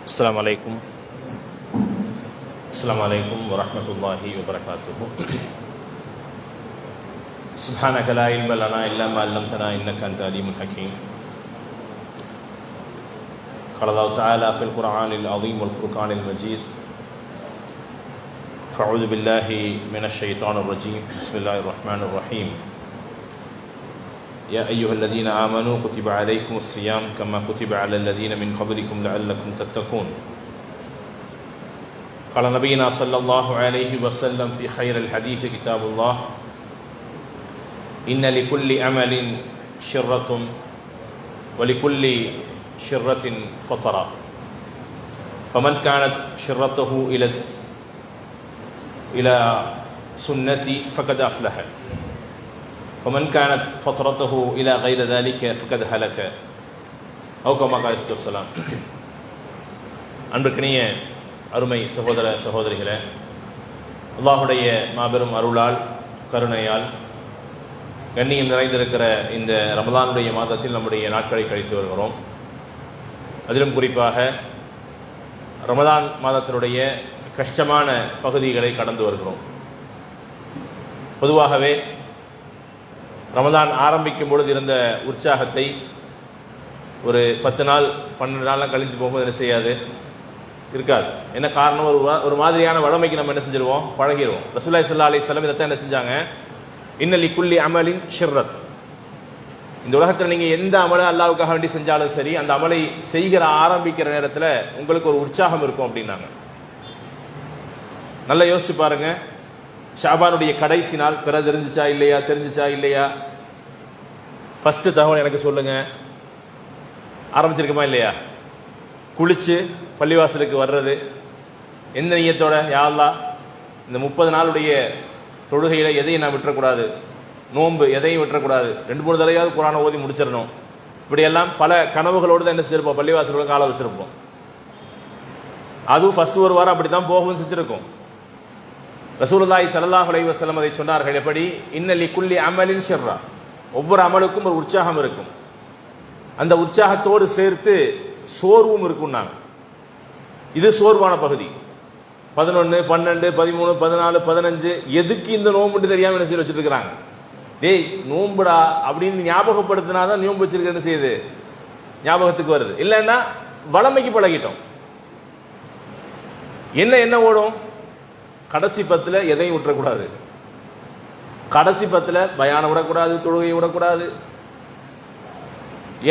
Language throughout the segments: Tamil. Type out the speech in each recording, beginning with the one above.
السلام عليكم ورحمة الله وبركاته. سبحانك لا علم لنا إلا ما علمتنا إنك أنت العليم الحكيم. قال الله تعالى في القرآن العظيم والفرقان المجيد: فأعوذ بالله من الشيطان الرجيم. بسم الله الرحمن الرحيم. يا أيها الذين آمنوا كتب عليكم الصيام كما كتب على الذين من قبلكم لعلكم تتقون. قال نبينا صلى الله عليه وسلم في خير الحديث كتاب الله: إن لكل عمل شرة ولكل شرة فترة، فمن كانت شرته إلى سنتي فقد أفلح، فمن كانت فترته إلى غير ذلك فقد هلك، أو كما قال السلام. அன்பிற்கினிய அருமை சகோதர சகோதரிகளே, அல்லாஹுடைய மாபெரும் அருளால் கருணையால் கண்ணியம் நிறைந்திருக்கிற இந்த ரமலானுடைய மாதத்தில் நம்முடைய நாட்களை கழித்து வருகிறோம். அதிலும் குறிப்பாக ரமலான் மாதத்தினுடைய கஷ்டமான பகுதிகளை கடந்து வருகிறோம். பொதுவாகவே ரமலான் ஆரம்பிக்கும் பொழுது இருந்த உற்சாகத்தை ஒரு 10 நாள் 12 நாள்லாம் கழித்து போகும்போது என்ன செய்யாது, இருக்காது. என்ன காரணம்? ஒரு மாதிரியான வழமைக்கு நம்ம என்ன செஞ்சிருவோம், பழகிடுவோம். ரசூலுல்லாஹி ஸல்லல்லாஹு அலைஹி வஸல்லம் இதைத்தான் என்ன செஞ்சாங்க, இன்ன லிக்குல்லி அமலின் ஷிர்ரத். இந்த உலகத்தில் நீங்கள் எந்த அமலை அல்லாஹ்வுக்காக வேண்டி செஞ்சாலும் சரி, அந்த அமலை செய்கிற ஆரம்பிக்கிற நேரத்தில் உங்களுக்கு ஒரு உற்சாகம் இருக்கும் அப்படின்னாங்க. நல்லா யோசிச்சு பாருங்க. ஷாபானுடைய கடைசி நாள் பிற தெரிஞ்சிச்சா இல்லையா, ஃபர்ஸ்ட் தகவல் எனக்கு சொல்லுங்க. ஆரம்பிச்சிருக்குமா இல்லையா? குளிச்சு பள்ளிவாசலுக்கு வர்றது எந்த நியத்தோட, யா அல்லாஹ் இந்த 30 நாளுடைய தொழுகையில எதையும் நான் விட்டுறக்கூடாது, நோன்பு எதையும் விட்டுறக்கூடாது, 2-3 தடவையாவது குர்ஆனை ஓதி முடிச்சிடணும். இப்படியெல்லாம் பல கனவுகளோடு தான் என்ன செஞ்சிருப்போம், பள்ளிவாசலோட காலை வச்சிருப்போம். அதுவும் ஃபர்ஸ்ட் ஒரு வாரம் அப்படி தான் போகவும் செஞ்சிருக்கும். ரசூலுல்லாஹி ஸல்லல்லாஹு அலைஹி வஸல்லம் அதை சொன்னார்கள். எப்படி? இன்ன லிக்குல்லி அமலின் ஷர்ரா. ஒவ்வொரு அமலுக்கும் ஒரு உற்சாகம் இருக்கும். அந்த உற்சாகத்தோடு சேர்த்து சோர்வும் இருக்கும்னாங்க. இது சோர்வான பகுதி. 11, 12, 13, 14, 15 எதுக்கு இந்த நோம்புன்னு தெரியாம என்ன செய்ய வச்சுட்டு இருக்கிறாங்க. டேய் நோம்புடா அப்படின்னு ஞாபகப்படுத்தினாதான் நோம்பு வச்சிருக்க என்ன செய்யுது, ஞாபகத்துக்கு வருது. இல்லைன்னா வளமைக்கு பழகிட்டோம். என்ன ஓடும், கடைசி 10 எதையும் விட்டுறக்கூடாது, கடைசி 10 பயானம் விடக்கூடாது, தொழுகையை விடக்கூடாது,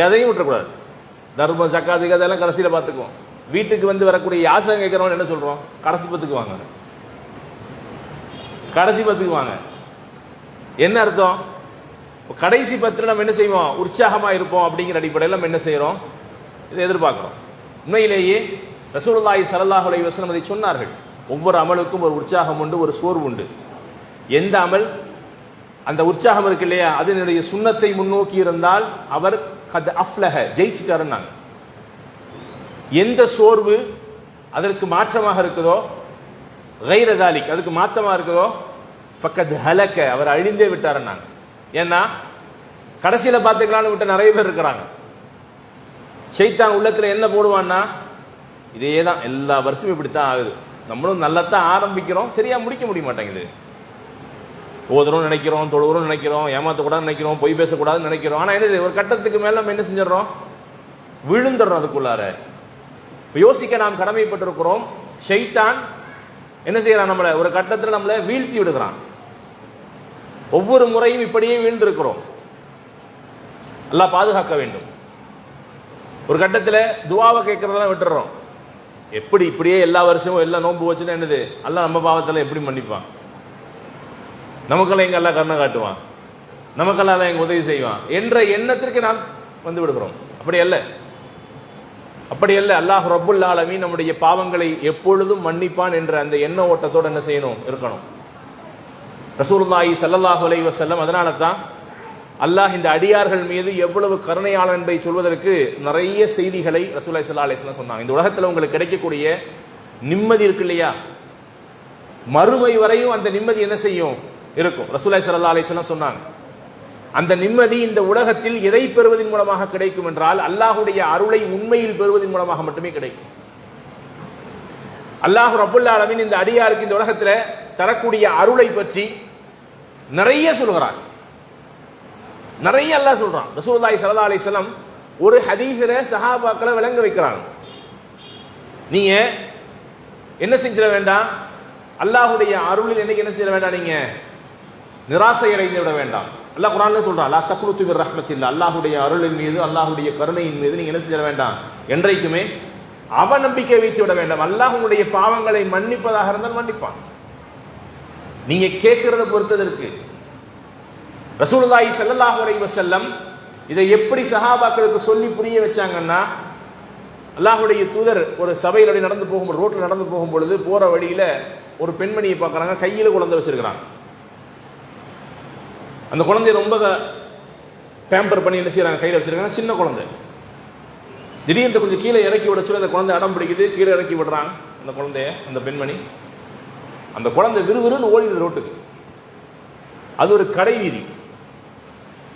எதையும் விட்டுறக்கூடாது. தர்மம் ஜக்காத்து அதெல்லாம் கடைசியில் பார்த்துக்குவோம். வீட்டுக்கு வந்து வரக்கூடிய யாசகம் கேட்கிறவங்க என்ன சொல்றோம், கடைசி 10 வாங்க, கடைசி 10 வாங்க. என்ன அர்த்தம்? கடைசி 10 நம்ம என்ன செய்வோம், உற்சாகமா இருப்போம் அப்படிங்கிற அடிப்படையில் நம்ம என்ன செய்யறோம், இதை எதிர்பார்க்கிறோம். உண்மையிலேயே ரசூலுல்லாஹி ஸல்லல்லாஹு அலைஹி வஸல்லம் அதை சொன்னார்கள். ஒவ்வொரு அமலுக்கும் ஒரு உற்சாகம் உண்டு, ஒரு சோர்வு உண்டு. எந்த அமல் அந்த உற்சாகம் இருக்கு இல்லையா, அதனுடைய சுன்னத்தை முன்னோக்கி இருந்தால் அவர் கத் அஃப்லஹ, ஜெயிச்சுட்டாருன்னாங்க. எந்த சோர்வு அதற்கு மாற்றமாக இருக்குதோ, கைர தாலிக் அதுக்கு மாற்றமா இருக்குதோ, ஃபக்கத் ஹலக அவர் அழிந்தே விட்டாருன்னாங்க. ஏன்னா கடைசியில பார்த்துக்கலான்னு விட்ட நிறைய பேர் இருக்கிறாங்க. ஷைத்தான் உள்ளத்துல என்ன போடுவான்னா, இதே தான் எல்லா வருஷமும் இப்படித்தான் ஆகுது, நம்மளும் நல்லத்தான் ஆரம்பிக்கிறோம், சரியா முடிக்க முடிய மாட்டேங்குது. ஓதுறோம் நினைக்கிறோம், தொழுகிறோம் நினைக்கிறோம், ஏமாத்தக்கூடாதுன்னு நினைக்கிறோம், பொய் பேசக்கூடாதுன்னு நினைக்கிறோம். ஆனா என்னது, ஒரு கட்டத்துக்கு மேல நம்ம என்ன செஞ்சிடறோம், விழுந்துடுறோம் அதுக்குள்ளார. யோசிக்க நாம் கடமைப்பட்டிருக்கிறோம். ஷைத்தான் என்ன செய்யறான், நம்மள ஒரு கட்டத்தில் நம்மளை வீழ்த்தி விடுகிறான். ஒவ்வொரு முறையும் இப்படியே வீழ்ந்திருக்கிறோம். அல்லாஹ் பாதுகாக்க வேண்டும். ஒரு கட்டத்தில் துவாவை கேட்கறதெல்லாம் விட்டுறோம். எப்படி இப்படியே எல்லா வருஷமும் எல்லா நோன்பு வச்சுன்னா என்னது, அல்லாஹ் நம்ம பாவத்தில் எப்படி மன்னிப்பான், நமக்கெல்லாம் எங்க எல்லாம் கருணை காட்டுவான், நமக்கெல்லாம் எங்க உதவி செய்வான் என்ற எண்ணத்திற்கு நாம் வந்து விடுகிறோம். அப்படி அல்ல. அல்லாஹ் ரப்புல் ஆலமீன் நம்முடைய பாவங்களை எப்பொழுதும் மன்னிப்பான் என்ற அந்த எண்ண ஓட்டத்தோடு என்ன செய்யணும், இருக்கணும். ரசூலுல்லாஹி ஸல்லல்லாஹு அலைஹி வஸல்லம் அதனால தான் அல்லாஹ் இந்த அடியார்கள் மீது எவ்வளவு கருணையாளன் என்பதை சொல்வதற்கு நிறைய செய்திகளை ரசூலுல்லாஹி ஸல்லல்லாஹு அலைஹி வஸல்லம் சொன்னாங்க. இந்த உலகத்தில் உங்களுக்கு கிடைக்கக்கூடிய நிம்மதி இருக்கு இல்லையா, மறுமை வரையும் அந்த நிம்மதி என்ன செய்யும், இருக்கும். ரசூலுல்லாஹி ஸல்லல்லாஹு அலைஹி வஸல்லம் சொன்னாங்க, அந்த நிம்மதி இந்த உலகத்தில் எதை பெறுவதன் மூலமாக கிடைக்கும் என்றால் அல்லாஹ்வுடைய அருளை உண்மையில் பெறுவதன் மூலமாக மட்டுமே கிடைக்கும். அல்லாஹ் ரப்புல் ஆலமீன் இந்த அடியாருக்கு இந்த உலகத்தில் தரக்கூடிய அருளை பற்றி நிறைய சொல்கிறான். நிறைய அல்லாஹ் சொல்றான். ரசூலுல்லாஹி ஸல்லல்லாஹு அலைஹி வஸல்லம் ஒரு ஹதீஸ்ல சஹாபாக்களை விளங்க வைக்கிறாங்க. நீங்க என்ன செஞ்சிட வேண்டாம், அல்லாஹ்வுடைய அருளில் என்னைக்கு என்ன செய்ய வேண்டாம், நீங்க நிராசை அடைந்து விட வேண்டாம். அல்லாஹ் குர்ஆன்ல சொல்றான், லா தக்னுது மிர் ரஹ்மத்தில்லாஹ், அல்லாஹ்வுடைய அருளின் மீது அல்லாஹ்வுடைய கருணையின் மீது நீங்க என்ன செஞ்சிட வேண்டாம், என்றைக்குமே அவநம்பிக்கை வைத்து விட வேண்டாம். அல்லாஹ் உங்களுடைய பாவங்களை மன்னிப்பதாக இருந்தால் மன்னிப்பான். நீங்க கேட்கிறத பொறுத்ததற்கு. ரசூலுல்லாஹி ஸல்லல்லாஹு அலைஹி வஸல்லம் இதை எப்படி சஹாபாக்களுக்கு சொல்லி புரிய வச்சாங்கன்னா, அல்லாஹ்வுடைய தூதர் ஒரு சபையில் நடந்து போகும்போது, ரோட்டில் நடந்து போகும் பொழுது போற வழியில ஒரு பெண்மணியை பார்க்கறாங்க, கையில குழந்தை வச்சிருக்கிறாங்க. அந்த குழந்தைய ரொம்ப பேம்பர் பண்ணி என்ன செய்யறாங்க, கையில் வச்சிருக்காங்க, சின்ன குழந்தை. திடீர்னு கொஞ்சம் கீழே இறக்கி விட சொல்லி அந்த குழந்தை அடம் பிடிக்குது, கீழே இறக்கி விடுறாங்க அந்த குழந்தைய. அந்த பெண்மணி, அந்த குழந்தை விறுவிறுன்னு ஓடிடுது ரோட்டுக்கு. அது ஒரு கடை வீதி,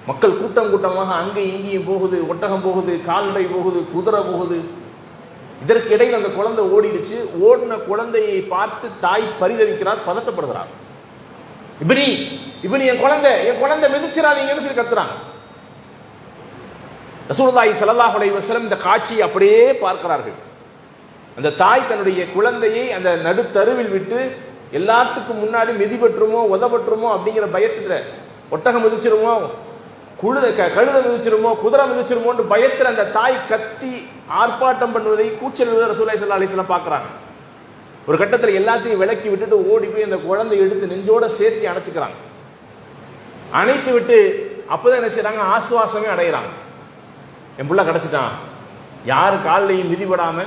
மக்கள் கூட்டம் கூட்டமாக அங்கே இங்கேயும் போகுது, ஒட்டகம் போகுது, கால்நடை போகுது, குதிரை போகுது. இதற்கு இடையில் அந்த குழந்தை ஓடிடுச்சு. ஓடின குழந்தையை பார்த்து தாய் பரிதவிக்கிறார், பதட்டப்படுகிறார். இப்படி என் குழந்தை மிதிச்சிடாதீங்கன்னு சொல்லி கத்துறாங்க. ரசூலுல்லாஹி ஸல்லல்லாஹு அலைஹி வஸல்லம் இந்த காட்சியை அப்படியே பார்க்கிறார்கள். அந்த தாய் தன்னுடைய குழந்தையை அந்த நடுத்தருவில் விட்டு எல்லாத்துக்கும் முன்னாடி மிதிபட்டுருமோ உதப்பட்டுருமோ அப்படிங்கிற பயத்துல, ஒட்டகம் மிதிச்சிருமோ, கழுதை மிதிச்சிருமோ, குதிரை மிதிச்சிருமோன்னு பயத்தில் அந்த தாய் கத்தி ஆர்ப்பாட்டம் பண்ணுவதை, கூச்சல் ரசூலுல்லாஹி ஸல்லல்லாஹு அலைஹி வஸல்லம் பார்க்கறாங்க. ஒரு கட்டத்தில் எல்லாத்தையும் விலக்கி விட்டுட்டு ஓடி போய் அந்த குழந்தை எடுத்து நெஞ்சோட சேர்த்து அணைச்சுக்கிறாங்க. அணைத்து விட்டு அப்பதான் என்ன செய்யறாங்க, ஆசுவாசமே அடைகிறாங்க. என் புள்ள கிடைச்சிட்டான், யாரு காலையும் மிதிபடாம,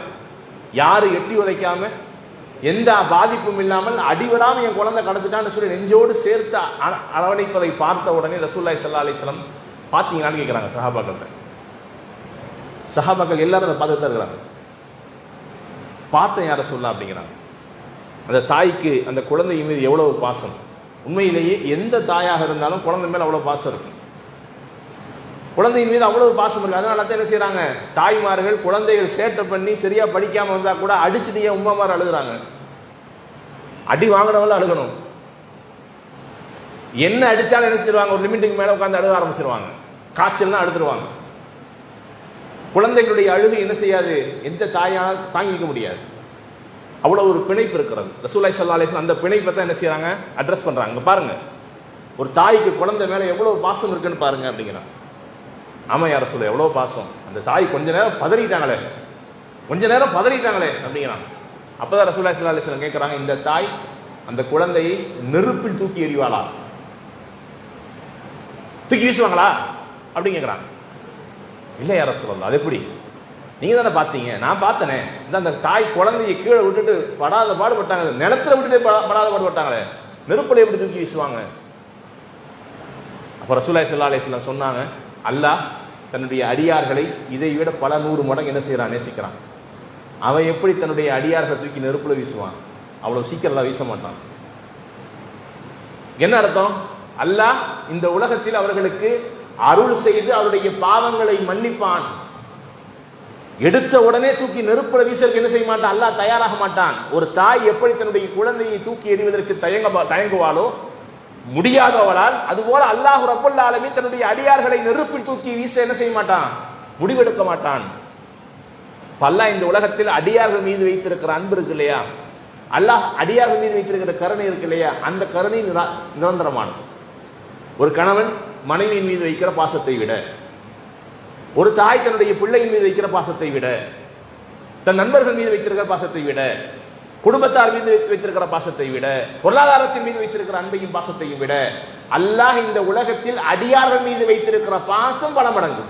யாரு எட்டி உதைக்காம, எந்த பாதிப்பும் இல்லாமல் அடிவிடாம என் குழந்தை கிடைச்சிட்டான்னு சொல்லி நெஞ்சோடு சேர்த்து அரவணைப்பதை பார்த்த உடனே ரசூலுல்லாஹி ஸல்லல்லாஹு அலைஹி வஸல்லம் பார்த்தீங்களான்னு கேட்கிறாங்க சஹாபாக்கள்கிட்ட. சஹாபாக்கள் எல்லாரும் அதை பார்த்துட்டு தான் இருக்கிறாங்க. பார்த்தேன் யார சொல்லலாம் அப்படிங்கிறாங்க. அந்த தாய்க்கு அந்த குழந்தையின் மீது எவ்வளவு பாசம். உண்மையிலேயே எந்த தாயாக இருந்தாலும் குழந்தை மேல அவ்வளவு பாசம் இருக்கும். குழந்தையின் மீது அவ்வளவு பாசம் இருக்கு. அதனால தான் என்ன செய்யறாங்க, தாய்மார்கள் குழந்தைகள் சேட்டை பண்ணி சரியா படிக்காம வந்தா கூட அடிச்சுட்டு ஏன் உமாமார் அழுகுறாங்க. அடி வாங்கினவங்கள அழுகணும். என்ன அடிச்சாலும் என்ன செஞ்சிருவாங்க, ஒரு லிமிட்டுக்கு மேல உட்காந்து அழுக ஆரம்பிச்சிருவாங்க. காய்ச்சல்னா அழுதுருவாங்க. குழந்தைகளுடைய அழுகு என்ன செய்யாது, எந்த தாயால் தாங்கிக்க முடியாது. அவ்வளவு ஒரு பிணைப்பு இருக்கிறது. ரசூலுல்லாஹி ஸல்லல்லாஹு அலைஹி வஸல்லம் அந்த பிணைப்பை தான் என்ன செய்யறாங்க, அட்ரஸ் பண்றாங்க. பாருங்க, ஒரு தாய்க்கு குழந்தை மேல எவ்வளவு பாசம் இருக்குன்னு பாருங்க அப்படிங்கிறாங்க. ஆமா யார சொல்ல, எவ்வளவு பாசம். அந்த தாய் கொஞ்ச நேரம் பதறிட்டாங்களே அப்படிங்கிறாங்க. அப்பதான் ரசூலுல்லாஹி ஸல்லல்லாஹு அலைஹி வஸல்லம் கேட்கறாங்க, இந்த தாய் அந்த குழந்தையை நெருப்பில் தூக்கி எறிவாளா, தூக்கி வீசுவாங்களா அப்படின்னு கேட்கறாங்க. இல்லை யார சொல்லலாம், அது எப்படி, நீங்க தானே பார்த்தீங்க, நான் பார்த்தனே. அந்த தாய் குழந்தையை கீழே விட்டுட்டு படாத பாடுபட்டாங்க, நிலத்துல விட்டுட்டு படாத பாடுபட்டாங்களே, நெருப்புல எப்படி தூக்கி வீசுவாங்க. அப்ப ரசூலுல்லாஹி ஸல்லல்லாஹு அலைஹி வஸல்லம் சொன்னாங்க, அல்லாஹ் தன்னுடைய அடியார்களை இதை விட பல 100 மடங்கு என்ன செய்யறான், நேசிக்கிறான். அவன் எப்படி தன்னுடைய அடியார்களை தூக்கி நெருப்புல வீசுவான், அவ்வளவு சீக்கிரம் வீச மாட்டான். என்ன அர்த்தம், அல்லாஹ் இந்த உலகத்தில் அவர்களுக்கு அருள் செய்து அவருடைய பாவங்களை மன்னிப்பான். எடுத்த உடனே தூக்கி நெருப்புல வீசற்கு என்ன செய்ய மாட்டான், அல்லாஹ் தயாராக மாட்டான். ஒரு தாய் எப்படி தன்னுடைய குழந்தையை தூக்கி எறிவதற்கு தயங்குவாளோ, முடியாதவளால், அதுபோல அல்லாஹ் ரப்புல் ஆலமீன் தன்னுடைய அடியார்களை நெருப்பில் தூக்கி வீச என்ன செய்ய மாட்டான், முடிவெடுக்க மாட்டான். அல்லாஹ் இந்த உலகத்தில் அடியார்கள் மீது வைத்திருக்கிற அன்பு இருக்கு இல்லையா, அல்லாஹ் அடியார்கள் மீது வைத்திருக்கிற கருணை இருக்கு இல்லையா, அந்த கருணை நிரந்தரமானது. ஒரு கணவன் மனைவியின் மீது வைக்கிற பாசத்தை விட, ஒரு தாய் தன்னுடைய பிள்ளையின் மீது வைக்கிற பாசத்தை விட, தன் நண்பர்கள் மீது வைத்திருக்கிற பாசத்தை விட, குடும்பத்தார் மீது வைத்திருக்கிற பாசத்தை விட, பொருளாதாரத்தின் மீது வைத்திருக்கிற அன்பையும் பாசத்தையும் விட, அல்லாஹ் இந்த உலகத்தில் அடியார்கள் மீது வைத்திருக்கிற பாசம் பல மடங்கு.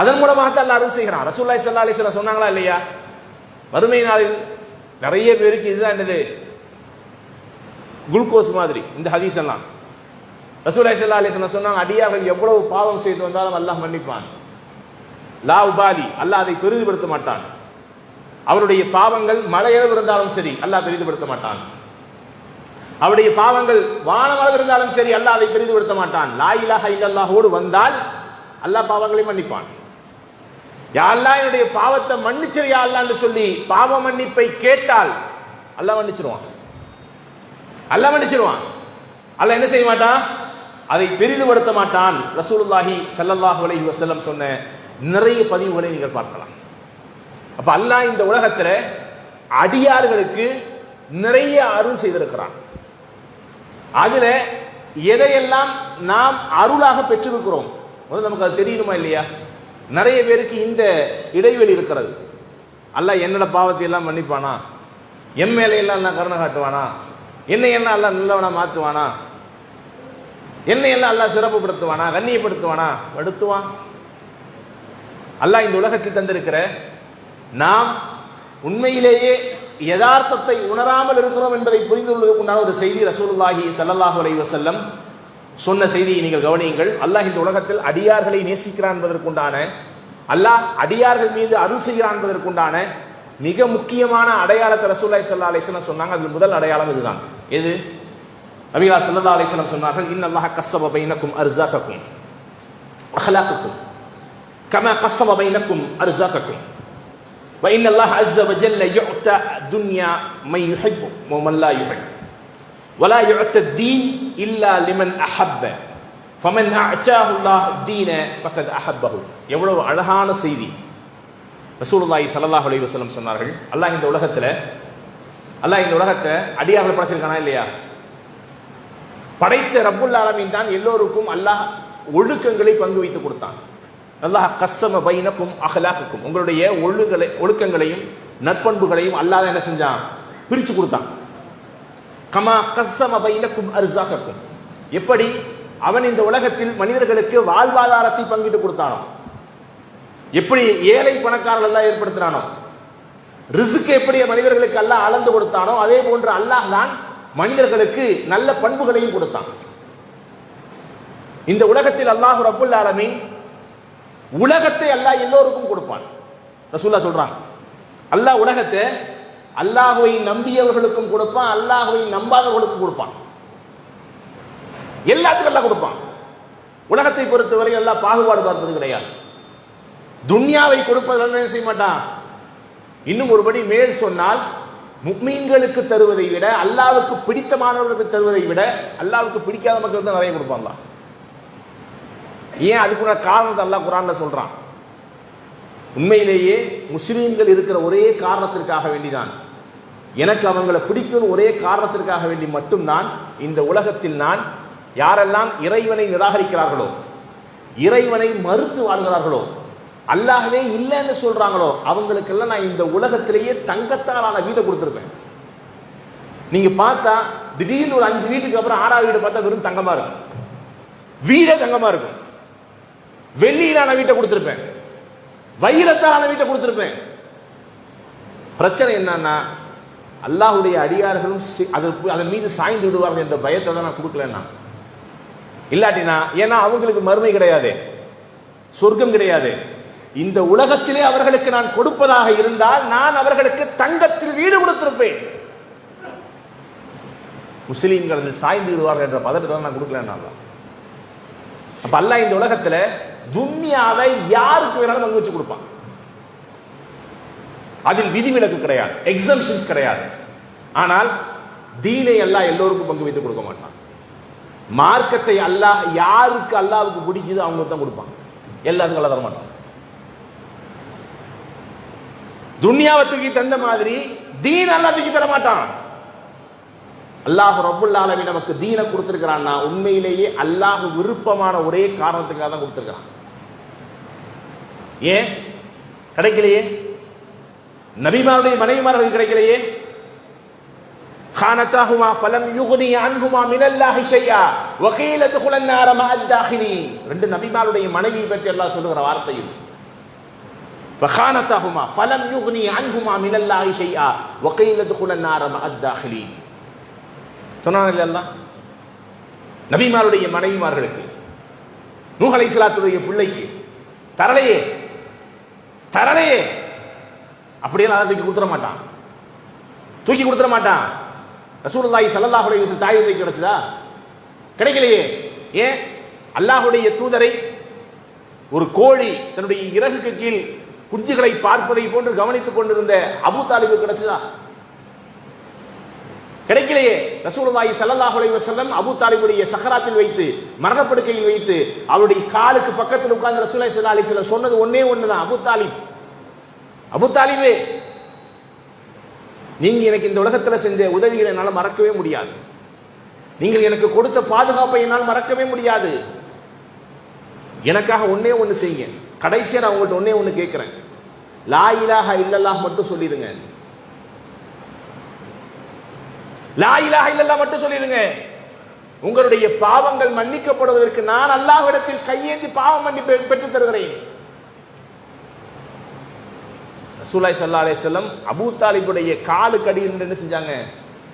அதன் மூலமாக தான் அல்லாஹ் அருள் செய்கிறான். ரசூலுல்லாஹி ஸல்லல்லாஹு அலைஹி வஸல்லம் சொன்னாங்களா இல்லையா, வறுமை நாளில் நிறைய பேருக்கு இதுதான் என்னது, குளுக்கோஸ் மாதிரி இந்த ஹதீஸ் எல்லாம். ரசூலுல்லாஹி ஸல்லல்லாஹு அலைஹி வஸல்லம் சொன்னாங்க, அடியார்கள் எவ்வளவு பாவம் செய்து வந்தாலும் அல்லாஹ் மன்னிப்பான். லா உபாலி, அல்லாஹ் அதை பெரிதுபடுத்த மாட்டான். அவருடைய பாவங்கள் மலையளவு இருந்தாலும் சரி அல்லாஹ் பெரிதுபடுத்த மாட்டான். அவருடைய பாவங்கள் வானளவு இருந்தாலும் சரி அல்லாஹ் அதை பெரிதுபடுத்த மாட்டான். லா இலாஹ இல்லல்லாஹோடு வந்தால் அல்லாஹ் பாவங்களை மன்னிப்பான். யா அல்லாஹ் என்னுடைய பாவத்தை மன்னிச்சிரு யா அல்லாஹ்னு சொல்லி பாவ மன்னிப்பை கேட்டால் அல்லாஹ் மன்னிச்சிருவான். அல்லாஹ் மன்னிச்சிருவான். அல்லாஹ் என்ன செய்ய மாட்டான்? அதை பெரிதுபடுத்த மாட்டான். ரசூலுல்லாஹி ஸல்லல்லாஹு அலைஹி வஸல்லம் சொன்ன நிறைய பதிவுகளை நீங்கள் பார்க்கலாம். அப்ப அல்லாஹ் இந்த உலகத்தில் அடியார்களுக்கு நிறைய அருள் செய்திருக்கிறான். அதுல எதையெல்லாம் நாம் அருளாக பெற்றிருக்கிறோம் நமக்கு அது தெரியணுமா இல்லையா? நிறைய பேருக்கு இந்த இடைவெளி இருக்கிறது. அல்லாஹ் என்னோட பாவத்தை எல்லாம் மன்னிப்பானா? என் மேல எல்லாம் எல்லாம் கருணை காட்டுவானா? என்னை எல்லாம் அல்லாஹ் நல்லவனா மாத்துவானா? என்னை எல்லாம் அல்லாஹ் சிறப்புப்படுத்துவானா? கண்ணியப்படுத்துவானா? படுத்துவான். அல்லாஹ் இந்த உலகத்தில் தந்திருக்கிற நாம் உண்மையிலேயே யதார்த்தத்தை உணராமல் இருக்கிறோம் என்பதை புரிந்து கொள்வதற்கு உண்டான ஒரு செய்தி ரசூலுல்லாஹி ஸல்லல்லாஹு அலைஹி வஸல்லம் சொன்ன செய்தியை நீங்கள் கவனியுங்கள். அல்லாஹ் இந்த உலகத்தில் அடியார்களை நேசிக்கிறான் என்பதற்குண்டான, அல்லாஹ் அடியார்கள் மீது அருள் செய்கிறான் என்பதற்குண்டான மிக முக்கியமான அடையாளத்தை ரசூலுல்லாஹி ஸல்லல்லாஹு அலைஹி வஸல்லம் சொன்னாங்க. அதில் முதல் அடையாளம் இதுதான். எது? நபிகள் ஸல்லல்லாஹு அலைஹி வஸல்லம் சொன்னார்கள், இன்னல்லாஹ கஸ்ஸப பைனக்கும் அர்ஸாகக்கும் அக்லாகக்கும் கமா கஸ்ஸப பைனக்கும் அர்ஸாகக்கும் وإن الله عز وجل يعطى الدنيا من يحب ومن لا يحب ولا يعطى الدين إلا لمن أحب فمن أعطاه الله الدين فقد أحبه. எவ்வளவு அழகான செய்தி. ரசூலுல்லாஹி ஸல்லல்லாஹு அலைஹி வஸல்லம் சொன்னார்கள், அல்லாஹ் இந்த உலகத்தை அடியார்கள் படைச்சிருக்கானா இல்லையா? படைத்த ரப்புல் ஆலமீன் தான் எல்லோருக்கும் அல்லாஹ் ஒழுக்கங்களை பங்கு வைத்து கொடுத்தான். அல்லாஹ் கஸ்ஸம பைனக்கும் அக்லாகக்கும், உங்களுடைய ஒழுக்கங்களையும் நற்பண்புகளையும் அல்லாஹ் என்ன செஞ்சான்? பிரிச்சு கொடுத்தான். கமா கஸ்ஸம பைனக்கும் அர்ஸாகக்கும், எப்படி அவன் இந்த உலகத்தில் மனிதர்களுக்கு வாழ்வாதாரத்தை பங்கிட்டு கொடுத்தானோ, எப்படி ஏழை பணக்காரர்கள் எல்லாம் ஏற்படுத்தினானோ, ரிஸ்க் எப்படி மனிதர்களுக்கு அல்லாஹ் அளந்து கொடுத்தானோ, அதே போன்று அல்லாஹ் தான் மனிதர்களுக்கு நல்ல பண்புகளையும் கொடுத்தான். இந்த உலகத்தில் அல்லாஹ் ரப்புல் ஆலமீன் உலகத்தை அல்லாஹ் எல்லோருக்கும் கொடுப்பான். ரசூலுல்லாஹ் சொல்றாங்க, அல்லாஹ் உலகத்தை அல்லாஹ்வை நம்பியவர்களுக்கும் கொடுப்பான், அல்லாஹ்வை நம்பாதவர்களுக்கும் கொடுப்பான். எல்லாத்துக்கும் அல்லாஹ் கொடுப்பான். உலகத்தை பொறுத்தவரை அல்லாஹ் பாகுபாடு பார்ப்பது கிடையாது. துன்யாவை கொடுப்பது என்ன செய்ய மாட்டான். இன்னும் ஒருபடி மேல் சொன்னால், முக்மீன்களுக்கு தருவதை விட, அல்லாஹ்வுக்கு பிடித்தமானவர்களுக்கு தருவதை விட, அல்லாஹ்வுக்கு பிடிக்காத மக்களுக்கு தான் நிறைய கொடுப்பான். ஏன்? அதுக்குள்ள காரணத்தை அல்லாஹ் குர்ஆன்ல சொல்றான். உண்மையிலேயே முஸ்லீம்கள் இருக்கிற ஒரே காரணத்திற்காக வேண்டிதான், எனக்கு அவங்களை பிடிக்கும் ஒரே காரணத்திற்காக வேண்டி மட்டும்தான் இந்த உலகத்தில் நான் யாரெல்லாம் இறைவனை நிராகரிக்கிறார்களோ, இறைவனை மறுத்து வாழ்கிறார்களோ, அல்லாஹ்வே இல்லைன்னு சொல்றாங்களோ, அவங்களுக்கெல்லாம் நான் இந்த உலகத்திலேயே தங்கத்தாலான வீட்டை கொடுத்துருப்பேன். நீங்க பார்த்தா திடீர்னு ஒரு 5 வீட்டுக்கு அப்புறம் 6வது வீடு பார்த்தா வெறும் தங்கமா இருக்கும். வீடே தங்கமா இருக்கும். வெள்ளியிலான வீட்டை கொடுத்திருப்பேன், வைரத்தாலான வீட்டை கொடுத்திருப்பேன். பிரச்சனை என்னன்னா, அல்லாஹ்வுடைய அடியார்களும் அதன் மீது சாய்ந்து விடுவார்கள் என்ற பயத்தை தான் நான் கொடுக்கலன்னா. இல்லாட்டினா, ஏன்னா அவங்களுக்கு மறுமை கிடையாது, சொர்க்கம் கிடையாது. இந்த உலகத்திலே அவர்களுக்கு நான் கொடுப்பதாக இருந்தால் நான் அவர்களுக்கு தங்கத்தில் வீடு கொடுத்திருப்பேன். முஸ்லீம்கள் சாய்ந்து விடுவார்கள் என்ற பதத்தை தான் நான் கொடுக்கலன்னா. அப்ப அல்லாஹ் இந்த உலகத்துல துன்யாவை யாருக்கு வேணாலும் பங்கு வச்சு கொடுப்பான். அதில் விதிவிலக்கு கிடையாது, எக்ஸம்ஷன்ஸ் கிடையாது. ஆனால் தீனை அல்லாஹ் எல்லோருக்கும் பங்கு வைத்து கொடுக்க மாட்டான். மார்க்கத்தை அல்லாஹ் யாருக்கு அல்லாஹ்வுக்கு பிடிக்குதோ அவங்களுக்கு தான் கொடுப்பான், எல்லாத்துக்கும் அல்லாஹ் தர மாட்டான். துன்யாவை தூக்கி தந்த மாதிரி தீன் அல்லாஹ் தூக்கி தர மாட்டான். அல்லாஹ் ரப்புல் ஆலமீன் நமக்கு தீனை கொடுத்திருக்கிறான்னா உண்மையிலேயே அல்லாஹ் விருப்பமான ஒரே காரணத்துக்காக தான் கொடுத்திருக்கிறான். ஏன் கிடைக்கலையே? நபிமாருடைய மனைவிமார்கள் கிடைக்கலையே? خانتاهما فلم يغني عنهما من الله شيئا وقيل ادخلا النار مع الداخلين. ரெண்டு நபிமாருடைய மனைவி பற்றி அல்லாஹ் சொல்லுகிற வார்த்தையில் فخانتاهما فلم يغني عنهما من الله شيئا وقيل ادخلا النار مع الداخلين. சொன்னானே அல்லாஹ் நபிமாருடைய மனைவிமார்களுக்கு, நூஹ் அலைஹிஸ்ஸலாத்துடைய பிள்ளைக்கு தரலையே அப்படியெல்லாம் தூக்கி கொடுத்துட மாட்டான், தூக்கி கொடுத்துட மாட்டான். ரசூலுல்லாஹி ஸல்லல்லாஹு அலைஹி வஸல்லம் தாய் தூக்கி கிடைச்சதா? கிடைக்கலையே. ஏன்? அல்லாஹ்வுடைய தூதரை ஒரு கோழி தன்னுடைய இறகுக்கு கீழ் குஞ்சுகளை பார்ப்பதை போன்று கவனித்துக் கொண்டிருந்த அபூ தாலிபு கிடைச்சதா? கிடைக்கலையே. ரசூலுல்லாஹி ஸல்லல்லாஹு அலைஹி வஸல்லம் அபூ தாலிபுடைய சக்கராத்தில் வைத்து, மரணப்படுக்கையில் வைத்து, அவருடைய காலுக்கு பக்கத்தில் உட்கார்ந்து ரசூலுல்லாஹி ஸல்லல்லாஹு அலைஹி வஸல்லம் சொன்னது ஒண்ணே ஒண்ணுதான், அபூ தாலிப், அபூ தாலிபே, நீங்க எனக்கு இந்த உலகத்தில் செஞ்ச உதவிகளை என்னால் மறக்கவே முடியாது. நீங்கள் எனக்கு கொடுத்த பாதுகாப்பை என்னால் மறக்கவே முடியாது. எனக்காக ஒன்னே ஒன்று செய்யுங்க. கடைசியா நான் உங்கள்கிட்ட ஒன்னே ஒன்று கேட்கிறேன். லா இலாஹா இல்லல்லாஹ் மட்டும் சொல்லிடுங்க. லா இலாஹா இல்லல்லாஹ் மட்டும் சொல்லிடுங்க. உங்களுடைய பாவங்கள் மன்னிக்கப்படுவதற்கு நான் அல்லாஹ்விடத்தில் கையேந்தி பாவ மன்னிப்பு பெற்றுத் தருகிறேன். ரசூலுல்லாஹி ஸல்லல்லாஹு அலைஹி வஸல்லம் அபூ தாலிபுடைய காலுக்கு அடியில் என்ன செஞ்சாங்க?